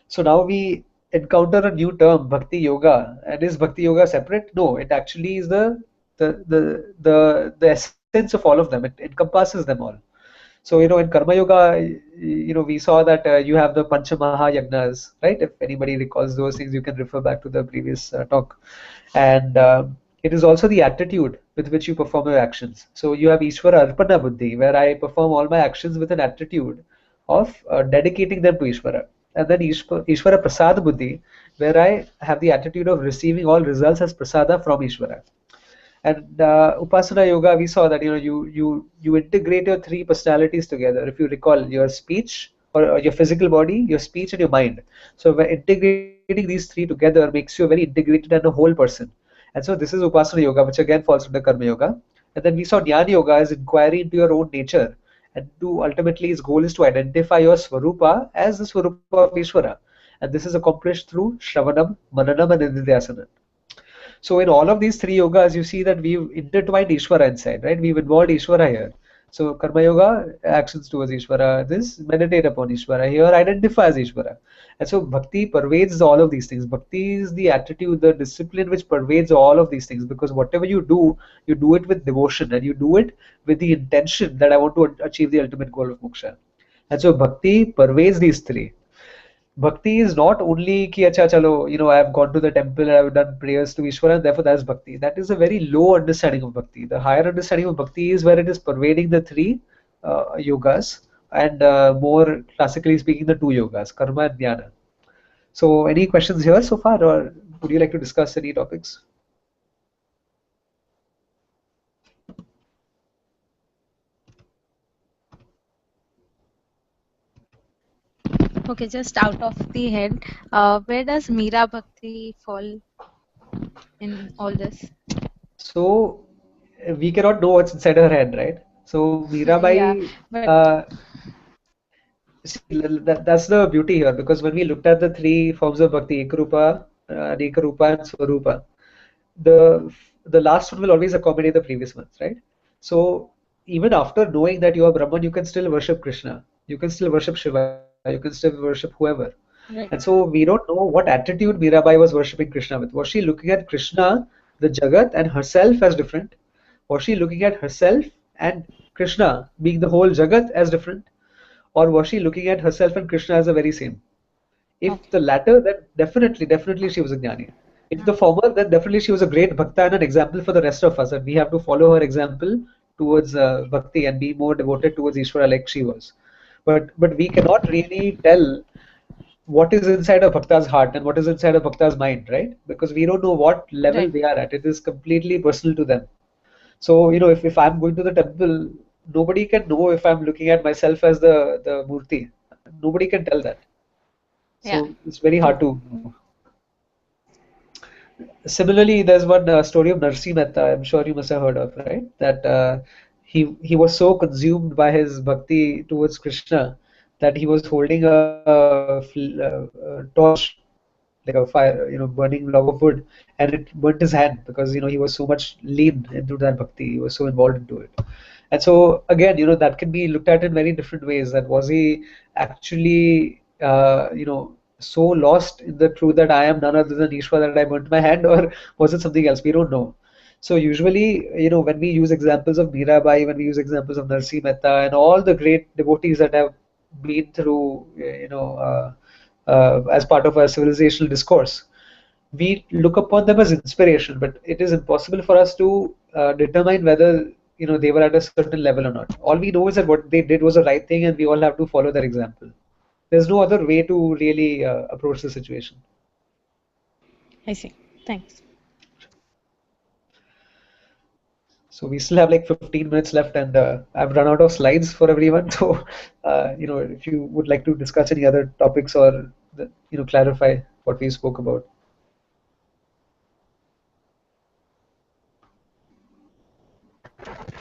S1: So now we encounter a new term, Bhakti Yoga. And is Bhakti Yoga separate? No, it actually is the essence of all of them. It encompasses them all. So in Karma Yoga, we saw that you have the Pancha Maha Yagnas, right? If anybody recalls those things, you can refer back to the previous talk. And it is also the attitude with which you perform your actions. So you have Ishvara Arpana Buddhi, where I perform all my actions with an attitude of dedicating them to Ishvara. And then Ishvara Prasad Buddhi, where I have the attitude of receiving all results as prasada from Ishvara. And Upasana Yoga, we saw that you integrate your three personalities together. If you recall, your speech or your physical body, your speech, and your mind. So by integrating these three together makes you a very integrated and a whole person. And so this is Upasana Yoga, which again falls under Karma Yoga. And then we saw Jnana Yoga as inquiry into your own nature. And to ultimately, his goal is to identify your Swarupa as the Swarupa of Ishvara. And this is accomplished through Shravanam, Mananam, and Nididhyasana. So in all of these three yogas, you see that we've intertwined Ishvara inside, right? We've involved Ishvara here. So Karma Yoga, actions towards Ishvara. This, meditate upon Ishvara. Here, identify as Ishvara. And so Bhakti pervades all of these things. Bhakti is the attitude, the discipline which pervades all of these things, because whatever you do it with devotion, and you do it with the intention that I want to achieve the ultimate goal of moksha. And so Bhakti pervades these three. Bhakti is not only ki acha chalo, I have gone to the temple and I have done prayers to Ishvara, and therefore that is Bhakti. That is a very low understanding of Bhakti. The higher understanding of Bhakti is where it is pervading the three yogas, and more classically speaking, the two yogas, Karma and Jnana. So any questions here so far, or would you like to discuss any topics?
S3: Okay, just out of the head, where does Meera Bhakti fall in all this?
S1: So we cannot know what's inside her head, right? So Mirabai,
S3: but
S1: see, that's the beauty here, because when we looked at the three forms of bhakti, Ekarupa, Anekarupa, and Swarupa, the last one will always accommodate the previous ones, right? So even after knowing that you are Brahman, you can still worship Krishna, you can still worship Shiva, you can still worship whoever.
S3: right.
S1: And so we don't know what attitude Mirabai was worshipping Krishna with. Was she looking at Krishna, the Jagat, and herself as different? Was she looking at herself and Krishna being the whole Jagat as different? Or was she looking at herself and Krishna as the very same? If the latter, then definitely she was a jnani. If the former, then definitely she was a great bhakta and an example for the rest of us, and we have to follow her example towards bhakti and be more devoted towards Ishvara like she was. But we cannot really tell what is inside a bhakta's heart and what is inside a bhakta's mind, right? Because we don't know what level
S3: Right.
S1: they are at. It is completely personal to them. So, if I'm going to the temple, nobody can know if I'm looking at myself as the murti. Nobody can tell that. So
S3: Yeah.
S1: it's very hard to know. Similarly, there's one story of Narsi Mehta, I'm sure you must have heard of, right? That he was so consumed by his bhakti towards Krishna that he was holding a torch, like a fire, burning log of wood, and it burnt his hand because he was so much lean into that bhakti. He was so involved into it. And so again, that can be looked at in very different ways. That was he actually, so lost in the truth that I am none other than Ishwar that I burnt my hand, or was it something else? We don't know. So usually, when we use examples of Mirabai, when we use examples of Narsi Mehta and all the great devotees that have been through, as part of our civilizational discourse, we look upon them as inspiration, but it is impossible for us to determine whether they were at a certain level or not. All we know is that what they did was the right thing, and we all have to follow their example. There's no other way to really approach the situation.
S3: I see. Thanks.
S1: So we still have like 15 minutes left, and I've run out of slides for everyone. So, if you would like to discuss any other topics or clarify what we spoke about.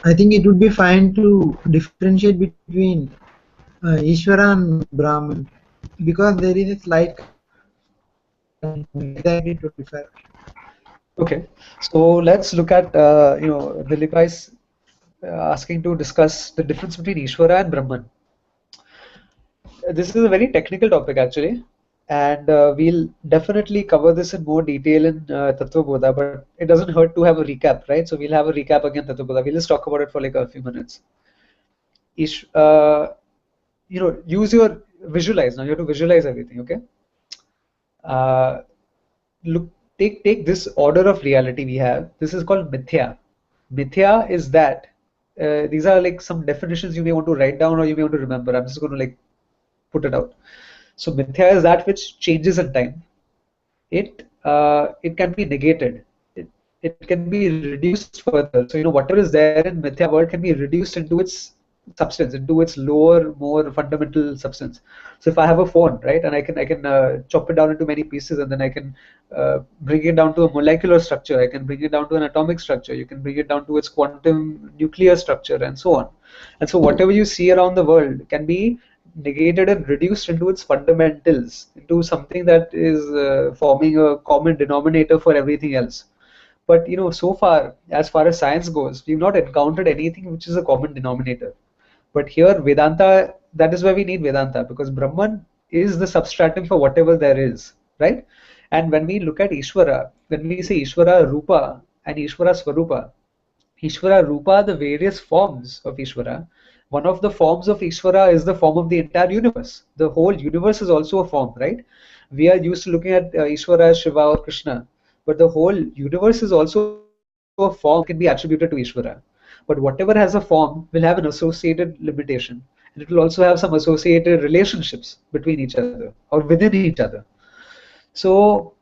S4: I think it would be fine to differentiate between Ishvara and Brahman, because there is a slight exactly to differ.
S1: Okay, so let's look at Dilip is asking to discuss the difference between Ishvara and Brahman. This is a very technical topic actually, and we'll definitely cover this in more detail in Tattva Bodha, but it doesn't hurt to have a recap, right? So we'll have a recap again, Tattva Bodha. We'll just talk about it for like a few minutes. Use your visualize now. You have to visualize everything, okay? Look, take this order of reality we have. This is called mithya. Mithya is that these are like some definitions you may want to write down or you may want to remember. I'm just going to like put it out. So mithya is that which changes in time. It can be negated. it can be reduced further. So, whatever is there in Mithya world can be reduced into its substance, into its lower, more fundamental substance. So if I have a phone, right, and I can chop it down into many pieces, and then I can bring it down to a molecular structure. I can bring it down to an atomic structure. You can bring it down to its quantum nuclear structure, and so on. And so whatever you see around the world can be negated and reduced into its fundamentals, into something that is forming a common denominator for everything else. But so far as science goes, we've not encountered anything which is a common denominator. But here, Vedanta, that is why we need Vedanta, because Brahman is the substratum for whatever there is, right? And when we look at Ishvara, when we say Ishvara Rupa and Ishvara Swarupa, Ishvara Rupa, the various forms of Ishvara, one of the forms of Ishvara is the form of the entire universe. The whole universe is also a form, right? We are used to looking at Ishvara as Shiva or Krishna, but the whole universe is also a form that can be attributed to Ishvara. But whatever has a form will have an associated limitation, and it will also have some associated relationships between each other or within each other. So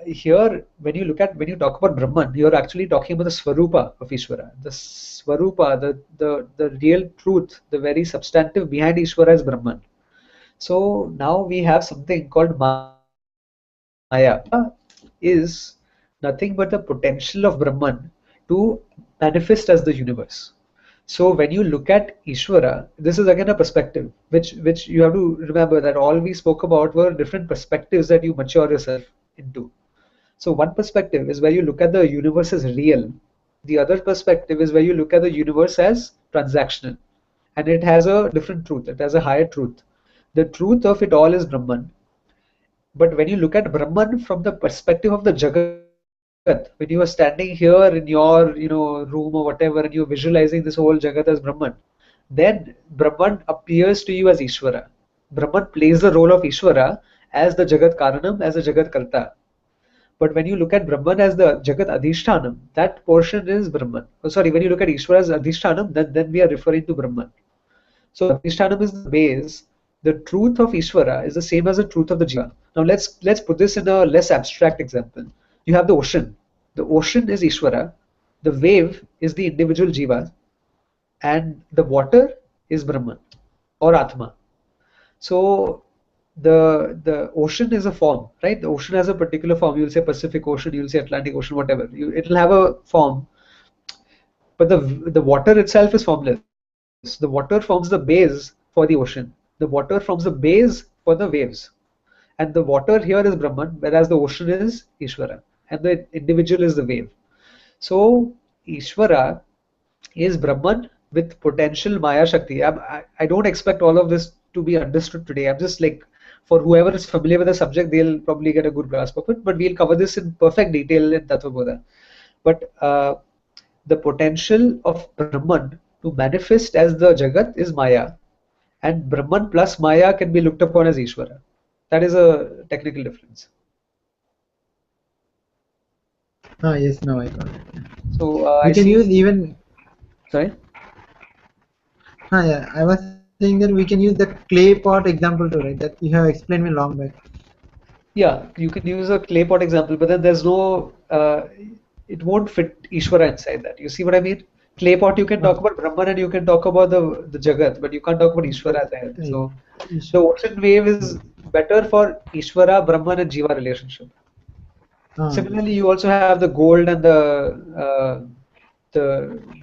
S1: here, when you talk about Brahman, you're actually talking about the Swarupa of Ishvara. The Swarupa, the real truth, the very substantive behind Ishvara is Brahman. So now we have something called Maya. Is nothing but the potential of Brahman to manifest as the universe. So when you look at Ishvara, this is again a perspective, which you have to remember that all we spoke about were different perspectives that you mature yourself into. So one perspective is where you look at the universe as real. The other perspective is where you look at the universe as transactional. And it has a different truth. It has a higher truth. The truth of it all is Brahman. But when you look at Brahman from the perspective of the Jagat, when you are standing here in your room or whatever, and you're visualizing this whole Jagat as Brahman, then Brahman appears to you as Ishvara. Brahman plays the role of Ishvara as the Jagat Karanam, as the Jagat Karta. But when you look at Brahman as the Jagat Adhishtanam, that portion is Brahman. Oh, sorry, when you look at Ishvara as Adhishtanam, then we are referring to Brahman. So Adhishtanam is the base. The truth of Ishvara is the same as the truth of the Jiva. Now let's put this in a less abstract example. You have the ocean. The ocean is Ishvara. The wave is the individual Jiva. And the water is Brahman or Atma. So the ocean is a form, right? The ocean has a particular form. You'll say Pacific Ocean, you'll say Atlantic Ocean, whatever. It'll have a form. But the water itself is formless. The water forms the base for the ocean. The water forms the base for the waves. And the water here is Brahman, whereas the ocean is Ishvara. And the individual is the wave. So Ishvara is Brahman with potential Maya Shakti. I don't expect all of this to be understood today. I'm just like, for whoever is familiar with the subject, they'll probably get a good grasp of it. But we'll cover this in perfect detail in Tattvabodha. But the potential of Brahman to manifest as the Jagat is Maya. And Brahman plus Maya can be looked upon as Ishvara. That is a technical difference.
S4: Yes, now I got it.
S1: So
S4: we can use even.
S1: Sorry.
S4: Yeah, I was saying that we can use that clay pot example too, right? That you have explained me long back.
S1: Yeah, you can use a clay pot example, but then there's no. It won't fit Ishvara inside that. You see what I mean? Clay pot, you can talk about Brahman and you can talk about the Jagat, but you can't talk about Ishvara there. So the ocean wave is better for Ishvara, Brahman, and Jiva relationship. Similarly, you also have the gold and the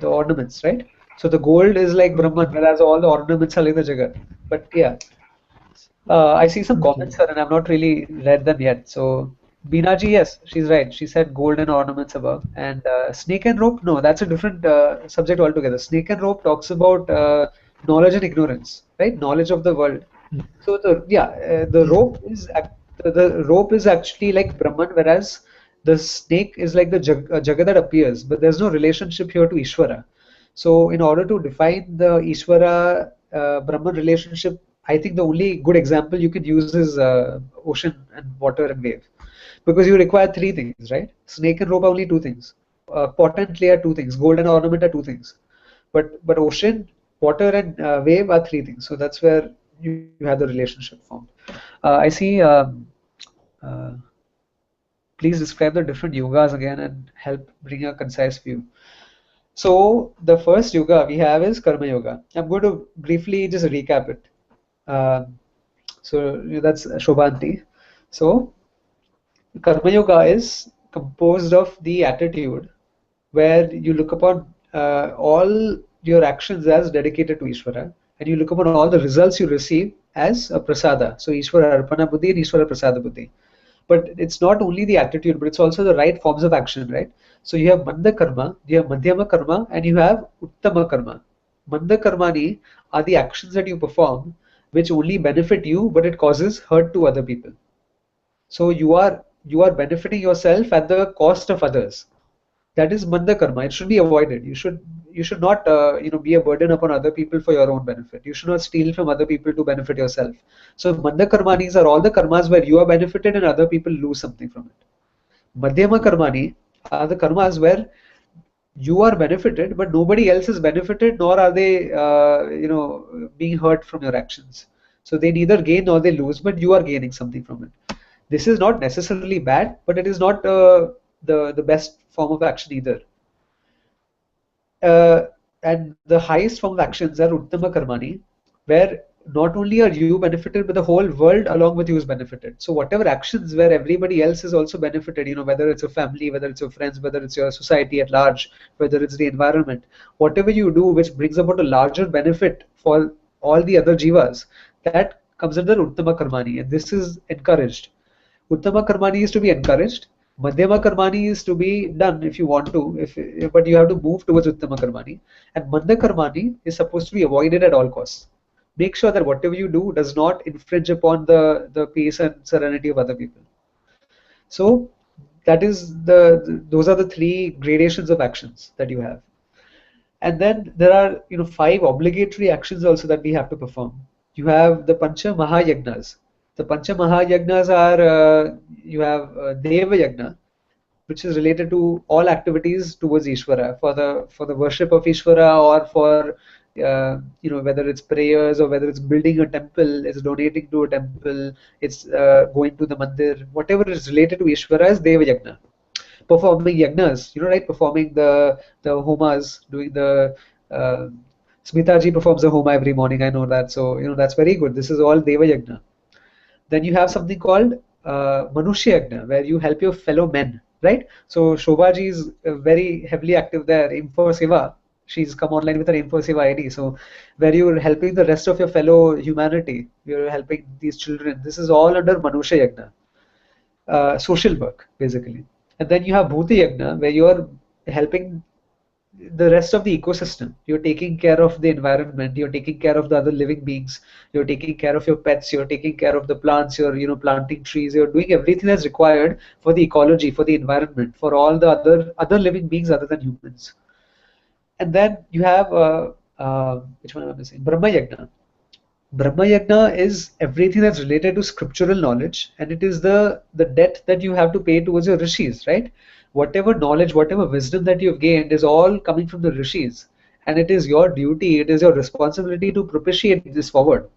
S1: ornaments, right? So the gold is like Brahman, whereas all the ornaments are like the Jagat. But yeah, I see some comments here, and I've not really read them yet. So Beenaji, yes, she's right. She said gold and ornaments above, and snake and rope. No, that's a different subject altogether. Snake and rope talks about knowledge and ignorance, right? Knowledge of the world. So the rope is actually like Brahman, whereas the snake is like the Jagat that appears, but there's no relationship here to Ishvara. So in order to define the Ishvara Brahman relationship, I think the only good example you could use is ocean and water and wave, because you require three things, right? Snake and rope are only two things. Pot and clay are two things. Gold and ornament are two things. But ocean, water, and wave are three things. So that's where you have the relationship formed. I see. please describe the different yogas again and help bring a concise view. So the first yoga we have is Karma Yoga. I'm going to briefly just recap it. So that's Shobhanti. So Karma Yoga is composed of the attitude where you look upon all your actions as dedicated to Ishvara, and you look upon all the results you receive as a prasada. So Ishvara Arpana Buddhi and Ishvara Prasada Buddhi. But it's not only the attitude, but it's also the right forms of action, right? So you have Manda Karma, you have Madhyama Karma, and you have Uttama Karma. Manda Karmani are the actions that you perform which only benefit you, but it causes hurt to other people. So you are benefiting yourself at the cost of others. That is Manda Karma. It should be avoided. You should not be a burden upon other people for your own benefit. You should not steal from other people to benefit yourself. So Manda Karmanis are all the karmas where you are benefited and other people lose something from it. Madhyama Karmani are the karmas where you are benefited, but nobody else is benefited, nor are they being hurt from your actions. So they neither gain nor they lose, but you are gaining something from it. This is not necessarily bad, but it is not the best form of action either. And the highest form of actions are Uttama Karmani, where not only are you benefited, but the whole world along with you is benefited. So whatever actions where everybody else is also benefited, whether it's your family, whether it's your friends, whether it's your society at large, whether it's the environment, whatever you do which brings about a larger benefit for all the other jivas, that comes under Uttama Karmani, and this is encouraged. Uttama Karmani is to be encouraged. Madhyama Karmani is to be done if you want to, but you have to move towards Uttama Karmani. And Manda Karmani is supposed to be avoided at all costs. Make sure that whatever you do does not infringe upon the peace and serenity of other people. So that is those are the three gradations of actions that you have. And then there are 5 obligatory actions also that we have to perform. You have the Pancha Mahayagnas. The Pancha Mahayagnas are you have Deva Yagna, which is related to all activities towards Ishvara, for the worship of Ishvara, or for whether it's prayers or whether it's building a temple, it's donating to a temple, it's going to the mandir, whatever is related to Ishvara is Deva Yagna. Performing yagnas, right? Performing the homas, doing the Smitaji performs a homa every morning. I know that, so that's very good. This is all Deva Yagna. Then you have something called Manushya Yagna, where you help your fellow men, right? So Shobhaji is very heavily active there. Aim for Seva. She's come online with her Aim for Seva ID. So where you're helping the rest of your fellow humanity, you're helping these children. This is all under Manushya Yagna, social work basically. And then you have Bhuti Yagna, where you're helping the rest of the ecosystem. You're taking care of the environment, you're taking care of the other living beings, you're taking care of your pets, you're taking care of the plants, you're planting trees, you're doing everything that's required for the ecology, for the environment, for all the other living beings other than humans. And then you have which one am I missing? Brahma Yagna. Brahma Yagna is everything that's related to scriptural knowledge, and it is the debt that you have to pay towards your rishis, right? Whatever knowledge, whatever wisdom that you've gained is all coming from the rishis, and it is your duty, it is your responsibility to propitiate this forward.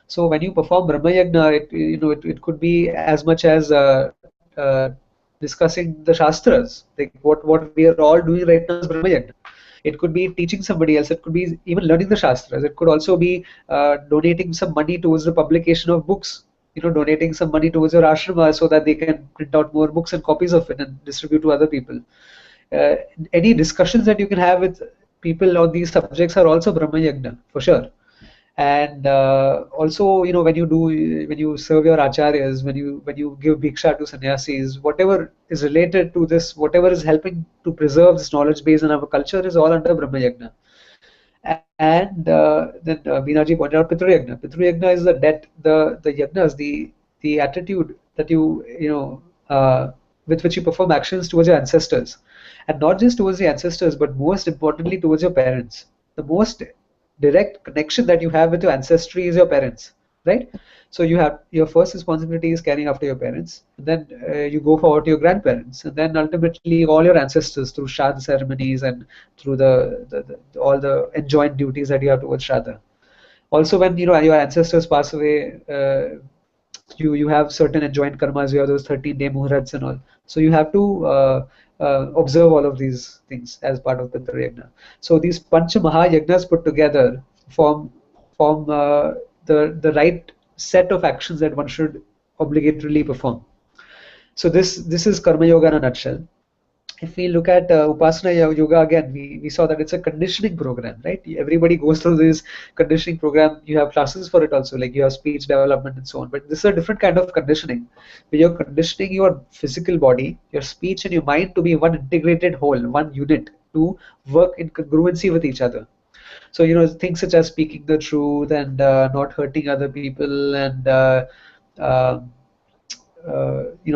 S1: So when you perform Brahma Yagna, it could be as much as discussing the Shastras, like what we are all doing right now is Brahma Yagna. It could be teaching somebody else, it could be even learning the Shastras, it could also be donating some money towards the publication of books, donating some money towards your ashrama so that they can print out more books and copies of it and distribute to other people. Any discussions that you can have with people on these subjects are also Brahma Yagna, for sure. And also, when you serve your acharyas, when you give bhiksha to sannyasis, whatever is related to this, whatever is helping to preserve this knowledge base in our culture is all under Brahma Yagna. And then Beenaji pointed out Pitru Yagna. Pitru Yagna is the debt, the yagnas, the attitude that with which you perform actions towards your ancestors, and not just towards the ancestors, but most importantly towards your parents. The most direct connection that you have with your ancestry is your parents, right? So you have your first responsibility is caring after your parents, and then you go forward to your grandparents, and then ultimately all your ancestors through Shraddha ceremonies and through all the enjoined duties that you have towards Shraddha. Also, when your ancestors pass away, you have certain enjoined karmas, you have those 13-day muhurats and all. So you have to observe all of these things as part of Pitra Yajna. So these Panch Mahayagnas put together form the right set of actions that one should obligatorily perform. So this is Karma Yoga in a nutshell. If we look at Upasana Yoga again, we saw that it's a conditioning program, right? Everybody goes through this conditioning program. You have classes for it also, like you have speech development and so on. But this is a different kind of conditioning, where you're conditioning your physical body, your speech, and your mind to be one integrated whole, one unit, to work in congruency with each other. So, things such as speaking the truth and not hurting other people, and uh,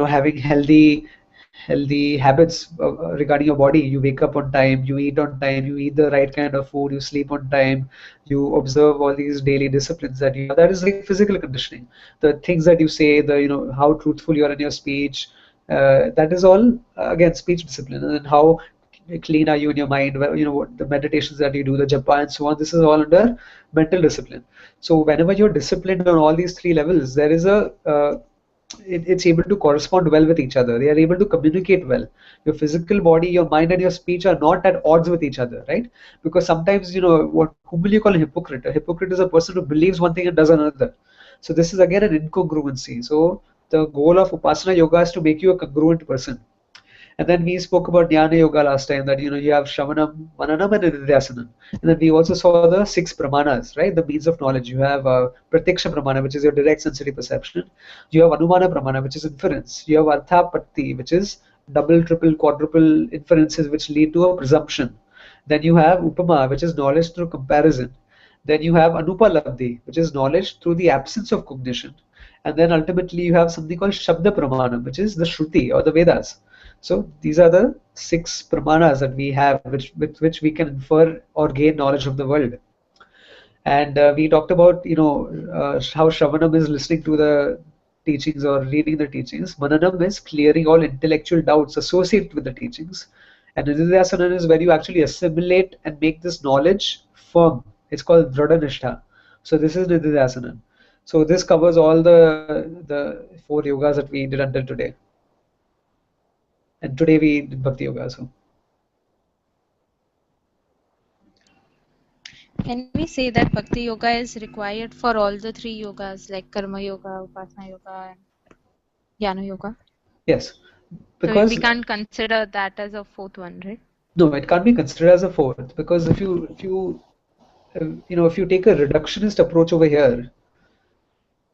S1: having healthy habits regarding your body. You wake up on time, you eat on time, you eat the right kind of food, you sleep on time, you observe all these daily disciplines that you have. That is like physical conditioning. The things that you say, how truthful you are in your speech, that is all again speech discipline. And then how clean are you in your mind, what the meditations that you do, the japa and so on, this is all under mental discipline. So whenever you're disciplined on all these three levels, there is it's able to correspond well with each other. They are able to communicate well. Your physical body, your mind, and your speech are not at odds with each other, right? Because sometimes, whom will you call a hypocrite? A hypocrite is a person who believes one thing and does another. So this is again an incongruency. So the goal of Upasana Yoga is to make you a congruent person. And then we spoke about Jnana Yoga last time, that you have Shravanam, Mananam, and Nididhyasanam. And then we also saw the 6 pramanas, right? The means of knowledge. You have Pratyaksha pramana, which is your direct sensory perception. You have Anumana pramana, which is inference. You have Arthapatti, which is double, triple, quadruple inferences which lead to a presumption. Then you have Upama, which is knowledge through comparison. Then you have Anupalabdhi, which is knowledge through the absence of cognition. And then ultimately you have something called Shabda Pramanam, which is the Shruti or the Vedas. So these are the 6 pramanas that we have, with which we can infer or gain knowledge of the world. And we talked about, how Shravanam is listening to the teachings or reading the teachings. Mananam is clearing all intellectual doubts associated with the teachings. And Nididhyasana is where you actually assimilate and make this knowledge firm. It's called Dhrada So this is Nididhyasana. So this covers all the 4 yogas that we did until today. And today we did Bhakti Yoga. So
S3: Can we say that Bhakti Yoga is required for all the 3 yogas, like Karma Yoga, Upasana Yoga, and Jnana Yoga?
S1: yes,
S3: So we
S1: because
S3: can't consider that as a 4th one, right?
S1: no, it can't be considered as a 4th, because if you take a reductionist approach over here,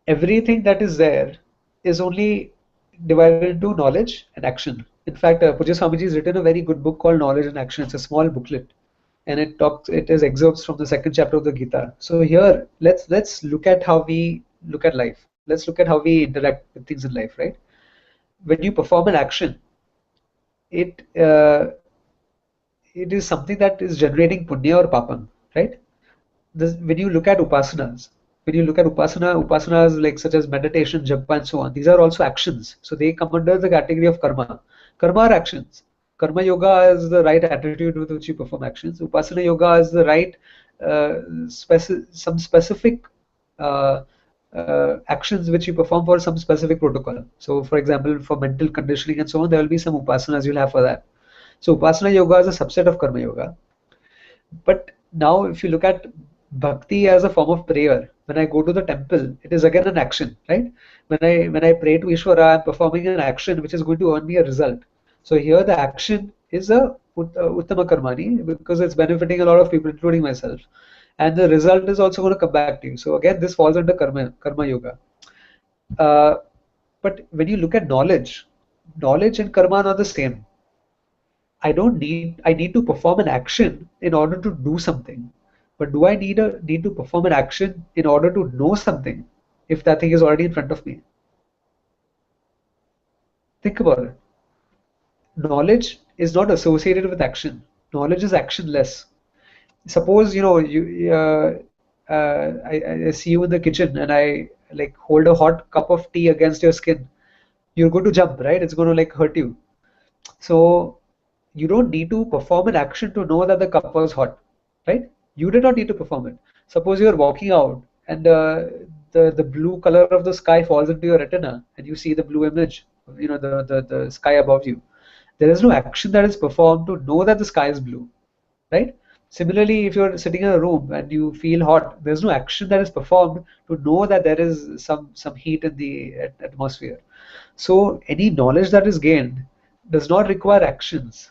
S1: everything that is there is only divided into knowledge and action. In fact, Pujya Swamiji has written a very good book called Knowledge and Action. It's a small booklet, and it is excerpts from the 2nd chapter of the Gita. So here, let's look at how we look at life. Let's look at how we interact with things in life, right? When you perform an action, it is something that is generating punya or papam, right? When you look at upasanas, upasanas like such as meditation, japa, and so on, these are also actions. So they come under the category of karma. Karma are actions. Karma yoga is the right attitude with which you perform actions. Upasana yoga is the right some specific actions which you perform for some specific protocol. So for example, for mental conditioning and so on, there will be some upasanas you'll have for that. So Upasana yoga is a subset of Karma yoga. But now if you look at Bhakti as a form of prayer, when I go to the temple, it is again an action, right? When I pray to Ishvara, I'm performing an action which is going to earn me a result. So here the action is a Uttama Karmani, because it's benefiting a lot of people, including myself. And the result is also going to come back to you. So again, this falls under Karma Yoga. But when you look at knowledge and karma are not the same. I need to perform an action in order to do something. But do I need to perform an action in order to know something if that thing is already in front of me? Think about it. Knowledge is not associated with action. Knowledge is actionless. Suppose I see you in the kitchen and I like hold a hot cup of tea against your skin. You're going to jump, right? It's going to like hurt you. So you don't need to perform an action to know that the cup was hot, right? You did not need to perform it. Suppose you're walking out and the blue color of the sky falls into your retina and you see the blue image, the sky above you. There is no action that is performed to know that the sky is blue, right? Similarly, if you're sitting in a room and you feel hot, there's no action that is performed to know that there is some heat in the atmosphere. So any knowledge that is gained does not require actions.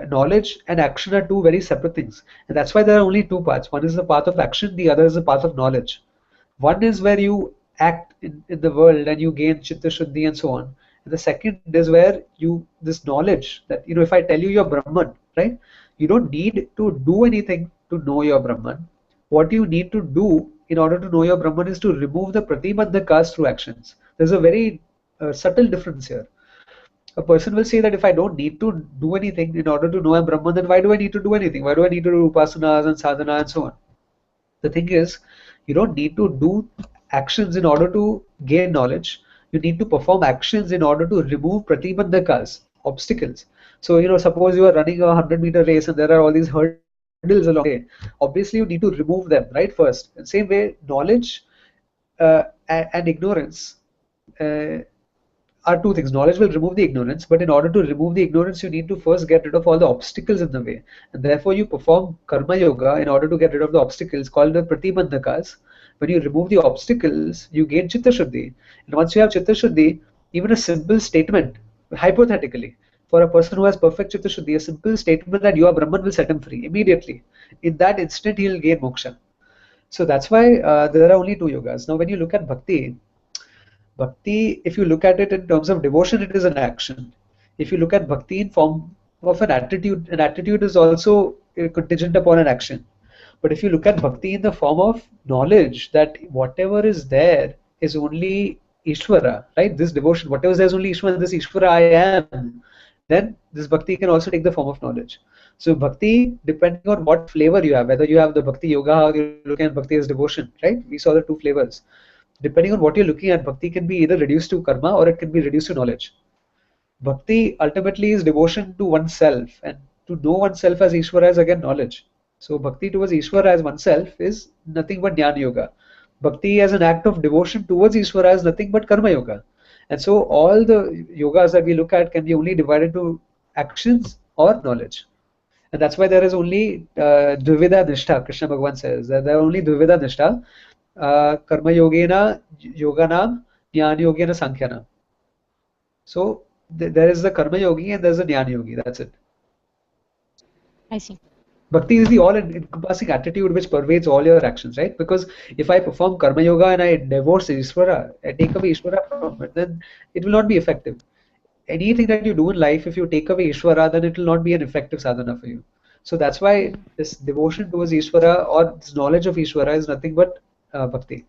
S1: Knowledge and action are two very separate things, and that's why there are only two paths. One is the path of action, the other is the path of knowledge. One is where you act in the world and you gain chitta shuddhi and so on. And the second is where this knowledge that, if I tell you you're Brahman, right? You don't need to do anything to know you're Brahman. What you need to do in order to know you're Brahman is to remove the pratibandhakas through actions. There's a very subtle difference here. A person will say that if I don't need to do anything in order to know I'm Brahman, then why do I need to do anything? Why do I need to do upasanas and sadhana and so on? The thing is, you don't need to do actions in order to gain knowledge. You need to perform actions in order to remove pratibandhakas, obstacles. So, suppose you are running a 100-meter race and there are all these hurdles along the way. Obviously, you need to remove them, right, first. In the same way, knowledge and ignorance are two things. Knowledge will remove the ignorance, but in order to remove the ignorance, you need to first get rid of all the obstacles in the way. And therefore, you perform karma yoga in order to get rid of the obstacles called the pratibandhakas. When you remove the obstacles, you gain chitta shuddhi. And once you have chitta shuddhi, even a simple statement, hypothetically, for a person who has perfect chitta shuddhi, a simple statement that you are Brahman will set him free immediately. In that instant, he will gain moksha. So that's why there are only two yogas. Now, when you look at Bhakti, if you look at it in terms of devotion, it is an action. If you look at Bhakti in form of an attitude is also contingent upon an action. But if you look at Bhakti in the form of knowledge that whatever is there is only Ishvara, right? This devotion, whatever is there is only Ishvara, this Ishvara I am, then this Bhakti can also take the form of knowledge. So Bhakti, depending on what flavor you have, whether you have the Bhakti Yoga or you're looking at Bhakti as devotion, right? We saw the two flavors. Depending on what you're looking at, Bhakti can be either reduced to karma or it can be reduced to knowledge. Bhakti ultimately is devotion to oneself, and to know oneself as Ishvara is again knowledge. So Bhakti towards Ishvara as oneself is nothing but Jnana Yoga. Bhakti as an act of devotion towards Ishvara is nothing but Karma Yoga. And so all the yogas that we look at can be only divided into actions or knowledge. And that's why there is only Dvivida Nishtha. Krishna Bhagavan says that there are only Dvivida Nishtha. Karma Yogena, Yoganam, Jnana Yogena, Sankhyanam. So there is the Karma Yogi and there is the Jnana Yogi. That's it.
S3: I see.
S1: Bhakti is the all-encompassing attitude which pervades all your actions, right? Because if I perform Karma Yoga and I divorce Ishvara, I take away Ishvara from it, then it will not be effective. Anything that you do in life, if you take away Ishvara, then it will not be an effective sadhana for you. So that's why this devotion towards Ishvara or this knowledge of Ishvara is nothing but Bhakti.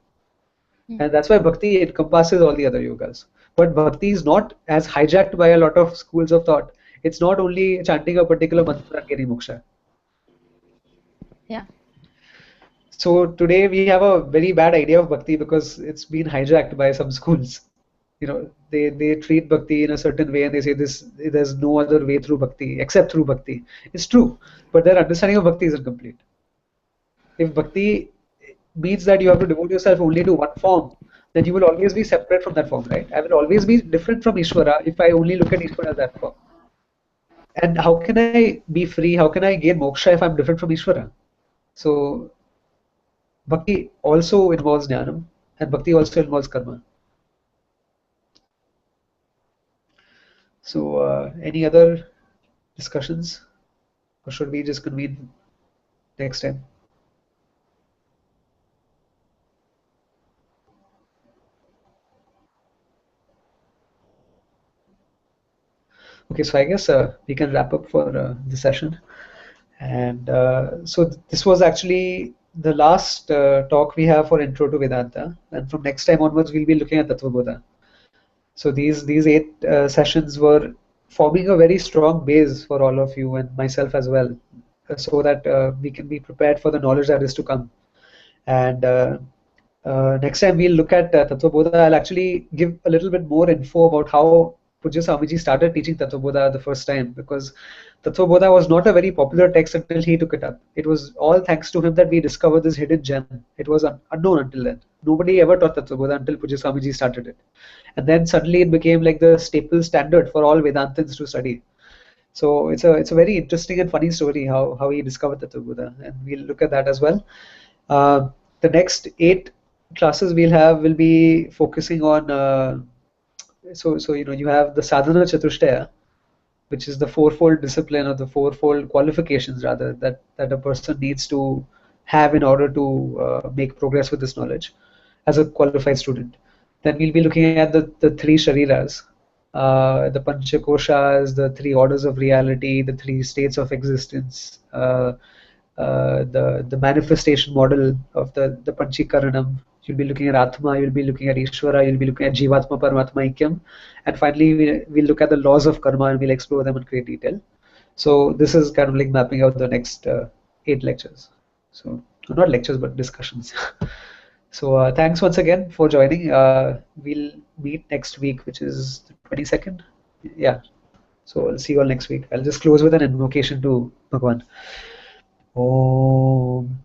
S1: And that's why Bhakti encompasses all the other yogas. But Bhakti is not as hijacked by a lot of schools of thought. It's not only chanting a particular mantra and getting moksha.
S3: Yeah.
S1: So today we have a very bad idea of Bhakti because it's been hijacked by some schools. They treat Bhakti in a certain way and they say there's no other way through Bhakti except through Bhakti. It's true, but their understanding of Bhakti is incomplete. If Bhakti means that you have to devote yourself only to one form, then you will always be separate from that form, right? I will always be different from Ishvara if I only look at Ishvara as that form. And how can I be free? How can I gain moksha if I'm different from Ishvara? So Bhakti also involves Jnanam and Bhakti also involves Karma. So any other discussions, or should we just convene next time? Okay, so I guess we can wrap up for the session. And so this was actually the last talk we have for Intro to Vedanta. And from next time onwards, we'll be looking at Tattvabodha. So these 8 sessions were forming a very strong base for all of you and myself as well, so that we can be prepared for the knowledge that is to come. And next time we'll look at Tattvabodha. I'll actually give a little bit more info about how Pujya Swamiji started teaching Tattvabodha the first time, because Tattvabodha was not a very popular text until he took it up. It was all thanks to him that we discovered this hidden gem. It was unknown until then. Nobody ever taught Tattvabodha until Pujya Swamiji started it. And then suddenly it became like the staple standard for all Vedantins to study. So it's a very interesting and funny story how he discovered Tattvabodha, and we'll look at that as well. The next 8 classes we'll have will be focusing on so you have the sadhana chatushtaya, which is the fourfold discipline, or the fourfold qualifications rather, that a person needs to have in order to make progress with this knowledge as a qualified student. Then we'll be looking at the 3 shariras, the panchakoshas, the 3 orders of reality, the 3 states of existence, the manifestation model of the Panchikaranam. You'll be looking at Atma, you'll be looking at Ishvara, you'll be looking at Jivatma, Paramatma, Ikyam. And finally, we'll look at the laws of karma, and we'll explore them in great detail. So this is kind of like mapping out the next 8 lectures. So not lectures, but discussions. So thanks once again for joining. We'll meet next week, which is the 22nd. Yeah. So I'll see you all next week. I'll just close with an invocation to Bhagwan. Om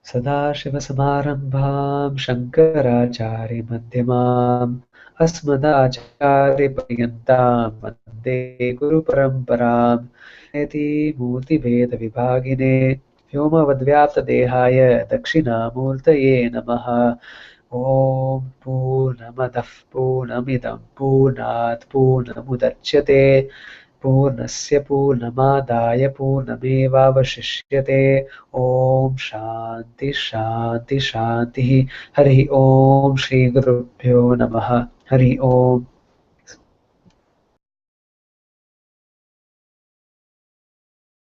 S1: Sadashivasamarambham Shankaracharya Madhyamam Asmadacharya Paryantam Vande Guru Paramparam Eti Murti Veda Vibhagine Vyomavadvyapta Dehaya Dakshinamurtaye Namaha. Om Purnamadah Purnamidam Purnat Purnamudachyate Purnasya Purnamadaya Purnamevavashishyate. Om Shanti Shanti Shanti. Hari Om Shri Gurubhyo Namaha. Hari Om.